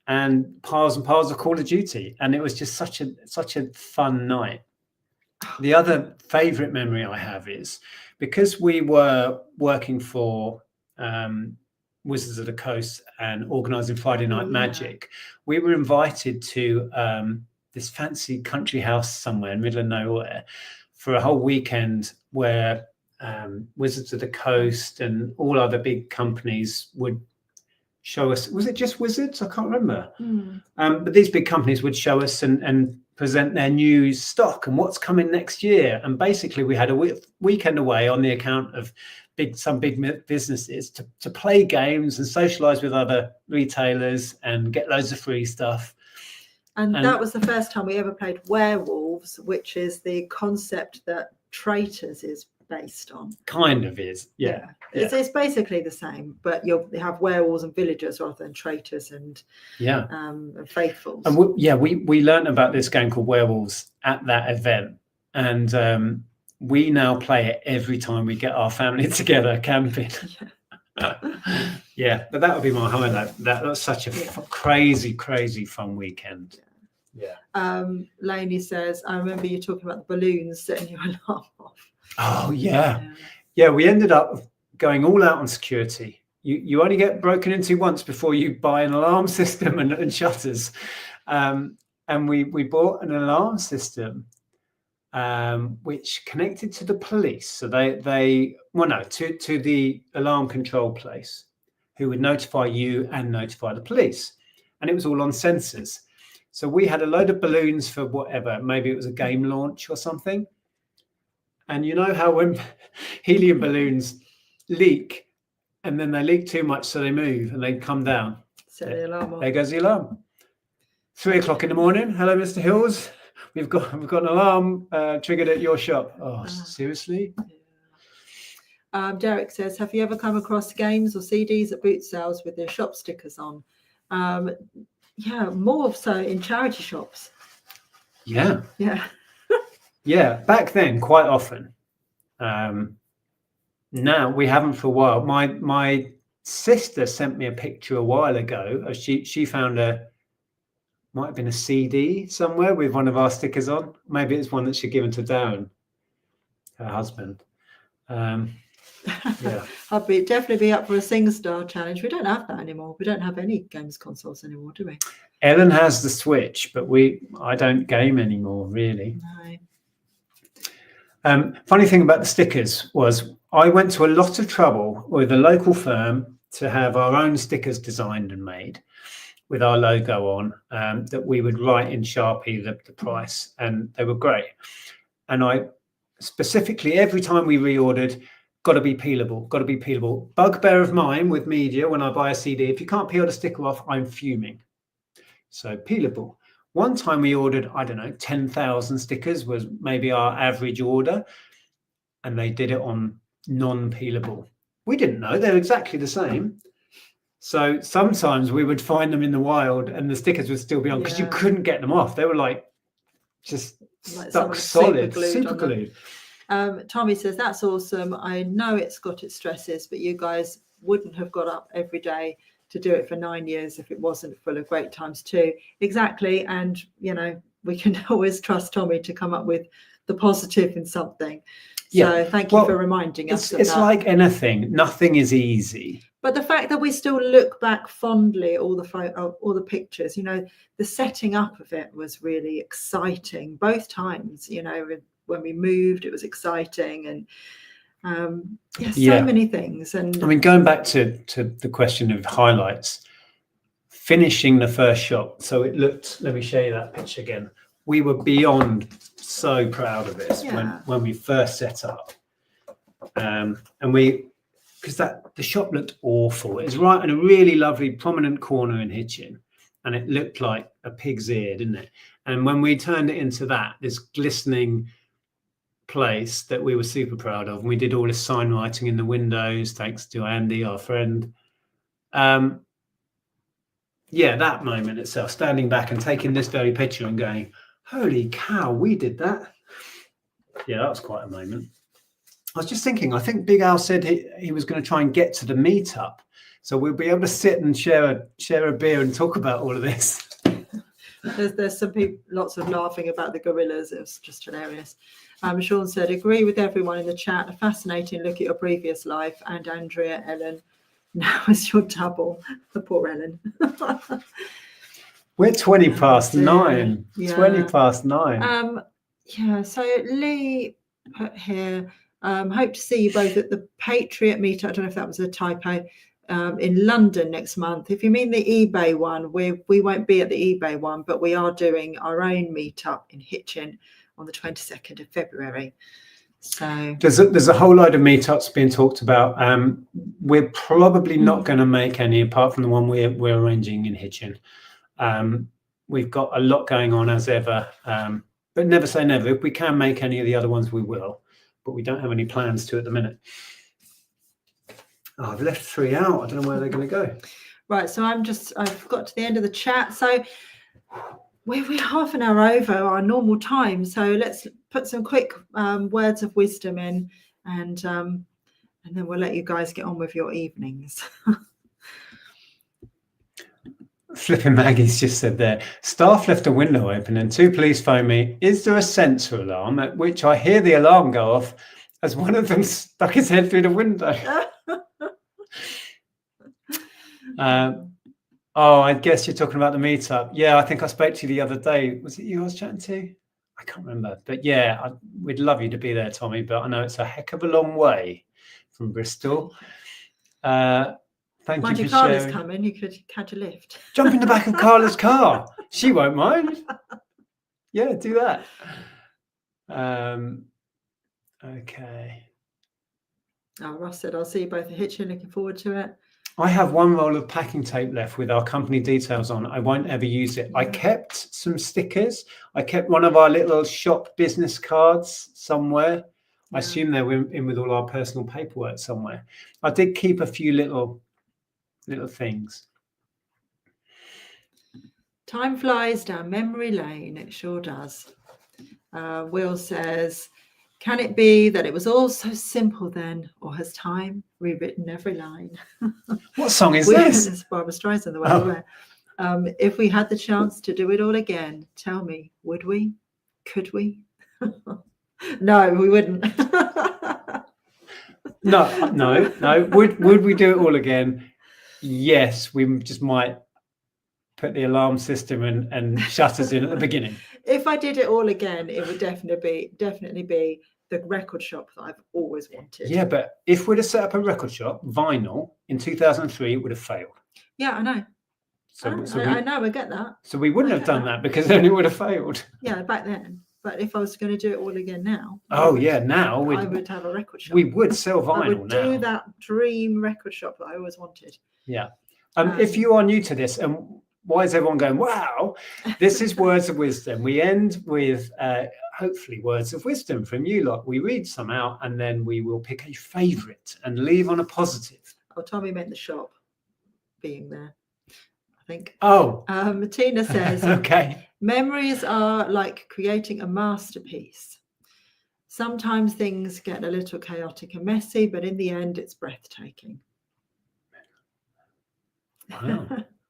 and piles of Call of Duty. And it was just such a fun night. The other favorite memory I have is because we were working for Wizards of the Coast and organizing Friday Night Magic, we were invited to this fancy country house somewhere in the middle of nowhere for a whole weekend where Wizards of the Coast and all other big companies would show us. Was it just Wizards? I can't remember. But these big companies would show us and present their new stock and what's coming next year. And basically we had a weekend away on the account of some big businesses to play games and socialize with other retailers and get loads of free stuff. And that was the first time we ever played Werewolves, which is the concept that Traitors is based on. Kind of is, yeah. It's basically the same, but you have werewolves and villagers rather than traitors and faithfuls. And we learned about this game called Werewolves at that event, and we now play it every time we get our family together camping. Yeah, but that would be my highlight. That was such a crazy fun weekend. Lainey says, I remember you talking about the balloons setting your alarm off. Oh yeah, we ended up going all out on security. You only get broken into once before you buy an alarm system and shutters, and we bought an alarm system which connected to the police. So to the alarm control place, who would notify you and notify the police, and it was all on sensors. So we had a load of balloons for whatever, maybe it was a game launch or something. And you know how when helium balloons leak and then they leak too much, so they move and they come down. Set the alarm off. There goes the alarm. 3 o'clock in the morning. Hello, Mr. Hills. We've got an alarm triggered at your shop. Oh, seriously? Derek says, have you ever come across games or CDs at boot sales with their shop stickers on? More so in charity shops. Yeah. Yeah, back then, quite often. Now we haven't for a while. My sister sent me a picture a while ago. She found might have been a CD somewhere with one of our stickers on. Maybe it's one that she'd given to Darren, her husband. I'd definitely be up for a SingStar challenge. We don't have that anymore. We don't have any games consoles anymore, do we? Ellen has the Switch, but I don't game anymore, really. No. Funny thing about the stickers was I went to a lot of trouble with a local firm to have our own stickers designed and made with our logo on, that we would write in Sharpie the price, and they were great. And I specifically, every time we reordered, got to be peelable. Bugbear of mine with media when I buy a CD, if you can't peel the sticker off, I'm fuming. So peelable. One time we ordered, 10,000 stickers was maybe our average order, and they did it on non-peelable. We didn't know they were exactly the same. So sometimes we would find them in the wild and the stickers would still be on because you couldn't get them off. They were just stuck solid, super glued. Tommy says, that's awesome. I know it's got its stresses, but you guys wouldn't have got up every day to do it for 9 years if it wasn't full of great times too. Exactly. And, we can always trust Tommy to come up with the positive in something. So thank you for reminding us of it's that. like anything. Nothing is easy. But the fact that we still look back fondly at all the pictures, the setting up of it was really exciting both times. When we moved, it was exciting, and so many things. And going back to the question of highlights, finishing the first shot. So it looked, let me show you that picture again. We were beyond so proud of this Yeah. when we first set up. And because the shop looked awful. It was right in a really lovely prominent corner in Hitchin, and it looked like a pig's ear, didn't it? And when we turned it into this glistening place that we were super proud of, and we did all this sign writing in the windows, thanks to Andy, our friend. Yeah, that moment itself, standing back and taking this very picture and going, holy cow, we did that. Yeah, that was quite a moment. I was just thinking, I think Big Al said he was going to try and get to the meetup, so we'll be able to sit and share a beer and talk about all of this. There's some people, lots of laughing about the gorillas. It was just hilarious. Sean said, agree with everyone in the chat. A fascinating look at your previous life. And Andrea, Ellen, now is your double. The poor Ellen. We're 20 past 9. Yeah. 20 past 9. Yeah, so Lee put here, hope to see you both at the Patriot meetup. I don't know if that was a typo. In London next month. If you mean the eBay one, we won't be at the eBay one, but we are doing our own meetup in Hitchin on the 22nd of February. So there's a whole load of meetups being talked about. We're probably not going to make any apart from the one we're arranging in Hitchin. We've got a lot going on as ever, but never say never. If we can make any of the other ones, we will, but we don't have any plans to at the minute. Oh, I've left 3 out. I don't know where they're going to go. Right, so I've got to the end of the chat. So we're half an hour over our normal time. So let's put some quick words of wisdom in, and then we'll let you guys get on with your evenings. Flipping Maggie's just said there, staff left a window open and 2 police phoned me. Is there a sensor alarm? At which I hear the alarm go off as one of them stuck his head through the window. I guess you're talking about the meetup. Yeah, I think I spoke to you the other day. Was it you I was chatting to? I can't remember. But yeah, we'd love you to be there, Tommy. But I know it's a heck of a long way from Bristol. Thank Mind you you, for Carla's sharing. coming. You could catch a lift. Jump in the back of Carla's car. She won't mind. Yeah, do that. Okay. Oh, Ross said, I'll see you both at Hitchin. Looking forward to it. I have 1 roll of packing tape left with our company details on. I won't ever use it. I kept some stickers. I kept one of our little shop business cards somewhere. I assume they were in with all our personal paperwork somewhere. I did keep a few little things. Time flies down memory lane. It sure does. Will says, can it be that it was all so simple then, or has time rewritten every line? What song is this? It's Barbara Streisand, the way we were. If we had the chance to do it all again, tell me, would we? Could we? No, we wouldn't. No. Would we do it all again? Yes, we just might put the alarm system and shutters in at the beginning. If I did it all again, it would definitely be the record shop that I've always wanted. Yeah, but if we'd have set up a record shop, vinyl, in 2003, it would have failed. Yeah, I know. I know, I get that. So we wouldn't have done that because then it would have failed. Yeah, back then. But if I was going to do it all again now. Now I would have a record shop. We would sell vinyl now. I would do that dream record shop that I always wanted. Yeah. If you are new to this, and why is everyone going, wow, this is Words of Wisdom. We end with hopefully words of wisdom from you lot. We read some out and then we will pick a favourite and leave on a positive. Oh, Tommy meant the shop being there, I think. Oh. Tina says, okay. Memories are like creating a masterpiece. Sometimes things get a little chaotic and messy, but in the end, it's breathtaking. Wow.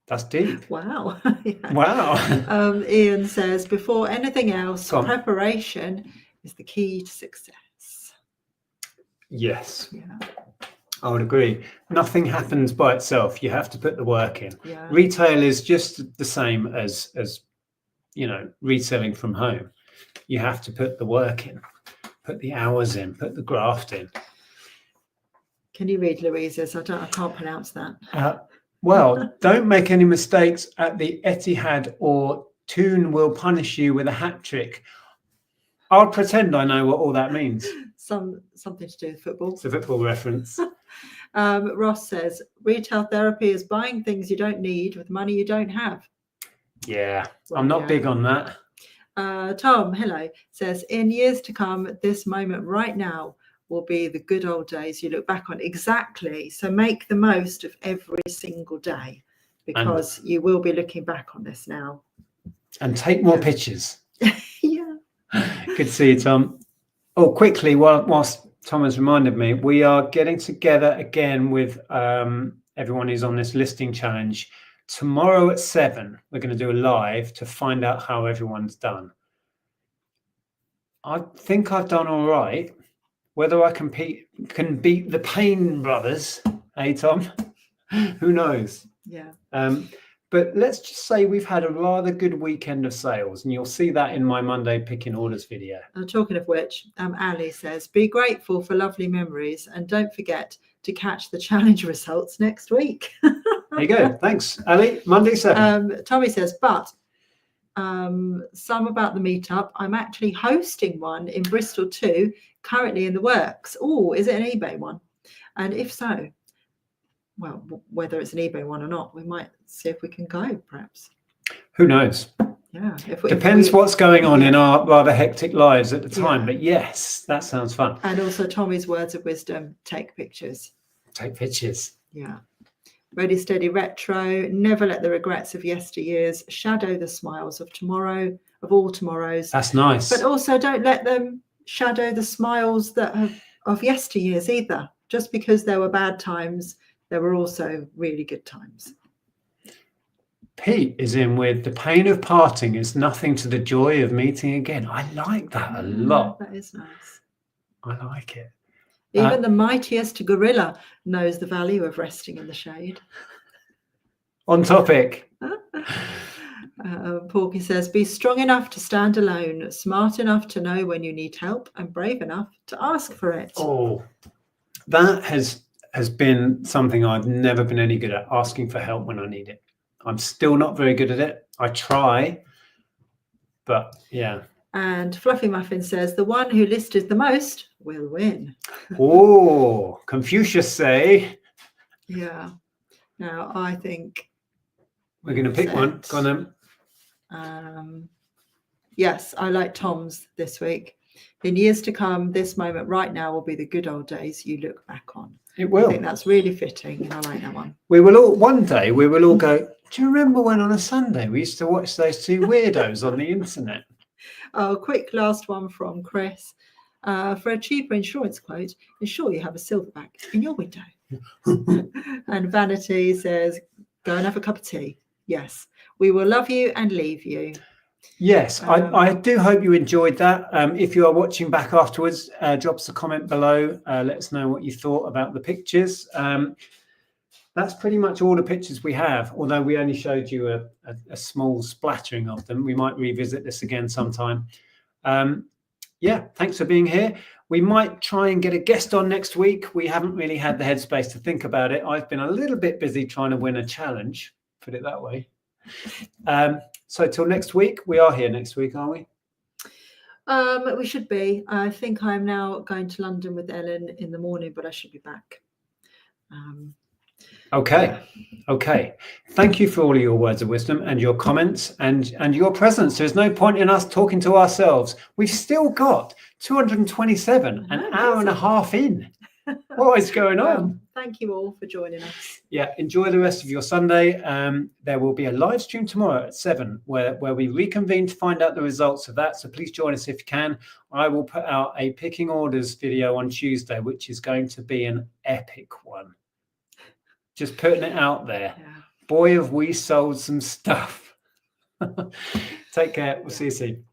That's deep. Wow. Yeah. Wow. Ian says, before anything else, preparation is the key to success. Yes. Yeah. I would agree. Nothing happens by itself. You have to put the work in. Yeah. Retail is just the same as reselling from home. You have to put the work in, put the hours in, put the graft in. Can you read Louisa's? I can't pronounce that. Well, don't make any mistakes at the Etihad or Toon will punish you with a hat trick. I'll pretend I know what all that means. Something to do with football. It's a football reference. Ross says, retail therapy is buying things you don't need with money you don't have. Yeah, Well, I'm not yeah. big on that. Tom, hello, says, in years to come, this moment right now will be the good old days you look back on. Exactly. So make the most of every single day, because you will be looking back on this now. And take more pictures. Yeah. Good to see you, Tom. Oh, quickly, whilst Tom has reminded me, we are getting together again with everyone who's on this listing challenge. Tomorrow at 7, we're going to do a live to find out how everyone's done. I think I've done all right. Whether I can beat the Payne brothers, eh, Tom? Who knows? Yeah. But let's just say we've had a rather good weekend of sales, and you'll see that in my Monday picking orders video. Talking of which, Ali says, be grateful for lovely memories and don't forget to catch the challenge results next week. There you go. Thanks, Ali. Monday 7. Tommy says, but some about the meetup. I'm actually hosting one in Bristol too, currently in the works. Oh, is it an eBay one? And if so, well, whether it's an eBay one or not, we might see if we can go, perhaps. Who knows? Yeah. Depends what's going on in our rather hectic lives at the time. Yeah. But yes, that sounds fun. And also Tommy's words of wisdom, take pictures. Take pictures. Yeah. Ready, steady, retro. Never let the regrets of yesteryears shadow the smiles of tomorrow, of all tomorrows. That's nice. But also don't let them shadow the smiles that of yesteryears either. Just because there were bad times, there were also really good times. Pete is in with the pain of parting is nothing to the joy of meeting again. I like that a lot. That is nice. I like it. Even the mightiest gorilla knows the value of resting in the shade. On topic. Porky says, be strong enough to stand alone, smart enough to know when you need help, and brave enough to ask for it. Oh, that has been something I've never been any good at, asking for help when I need it. I'm still not very good at it. I try, but yeah. And Fluffy Muffin says, the one who listed the most will win. Oh, Confucius say. Yeah. Now, I think we're going to pick one. Go on then. Yes, I like Tom's this week. In years to come, this moment right now will be the good old days you look back on. It will. I think that's really fitting, and I like that one. One day we will all go, do you remember when on a Sunday we used to watch those two weirdos on the internet? Oh, quick last one from Chris. For a cheaper insurance quote, ensure you have a silverback in your window. And Vanity says, go and have a cup of tea. Yes, we will love you and leave you. Yes, I do hope you enjoyed that. If you are watching back afterwards, drop us a comment below. Let us know what you thought about the pictures. That's pretty much all the pictures we have, although we only showed you a small splattering of them. We might revisit this again sometime. Yeah, thanks for being here. We might try and get a guest on next week. We haven't really had the headspace to think about it. I've been a little bit busy trying to win a challenge, put it that way. So till next week, we are here next week, aren't we? We should be. I think I'm now going to London with Ellen in the morning, but I should be back. Okay. Thank you for all of your words of wisdom and your comments and your presence. There's no point in us talking to ourselves. We've still got 227, an hour and a half in. What is going on? Thank you all for joining us. Yeah, enjoy the rest of your Sunday. There will be a live stream tomorrow at 7 where we reconvene to find out the results of that. So please join us if you can. I will put out a picking orders video on Tuesday, which is going to be an epic one. Just putting it out there. Yeah. Boy, have we sold some stuff. Take care. We'll see you soon.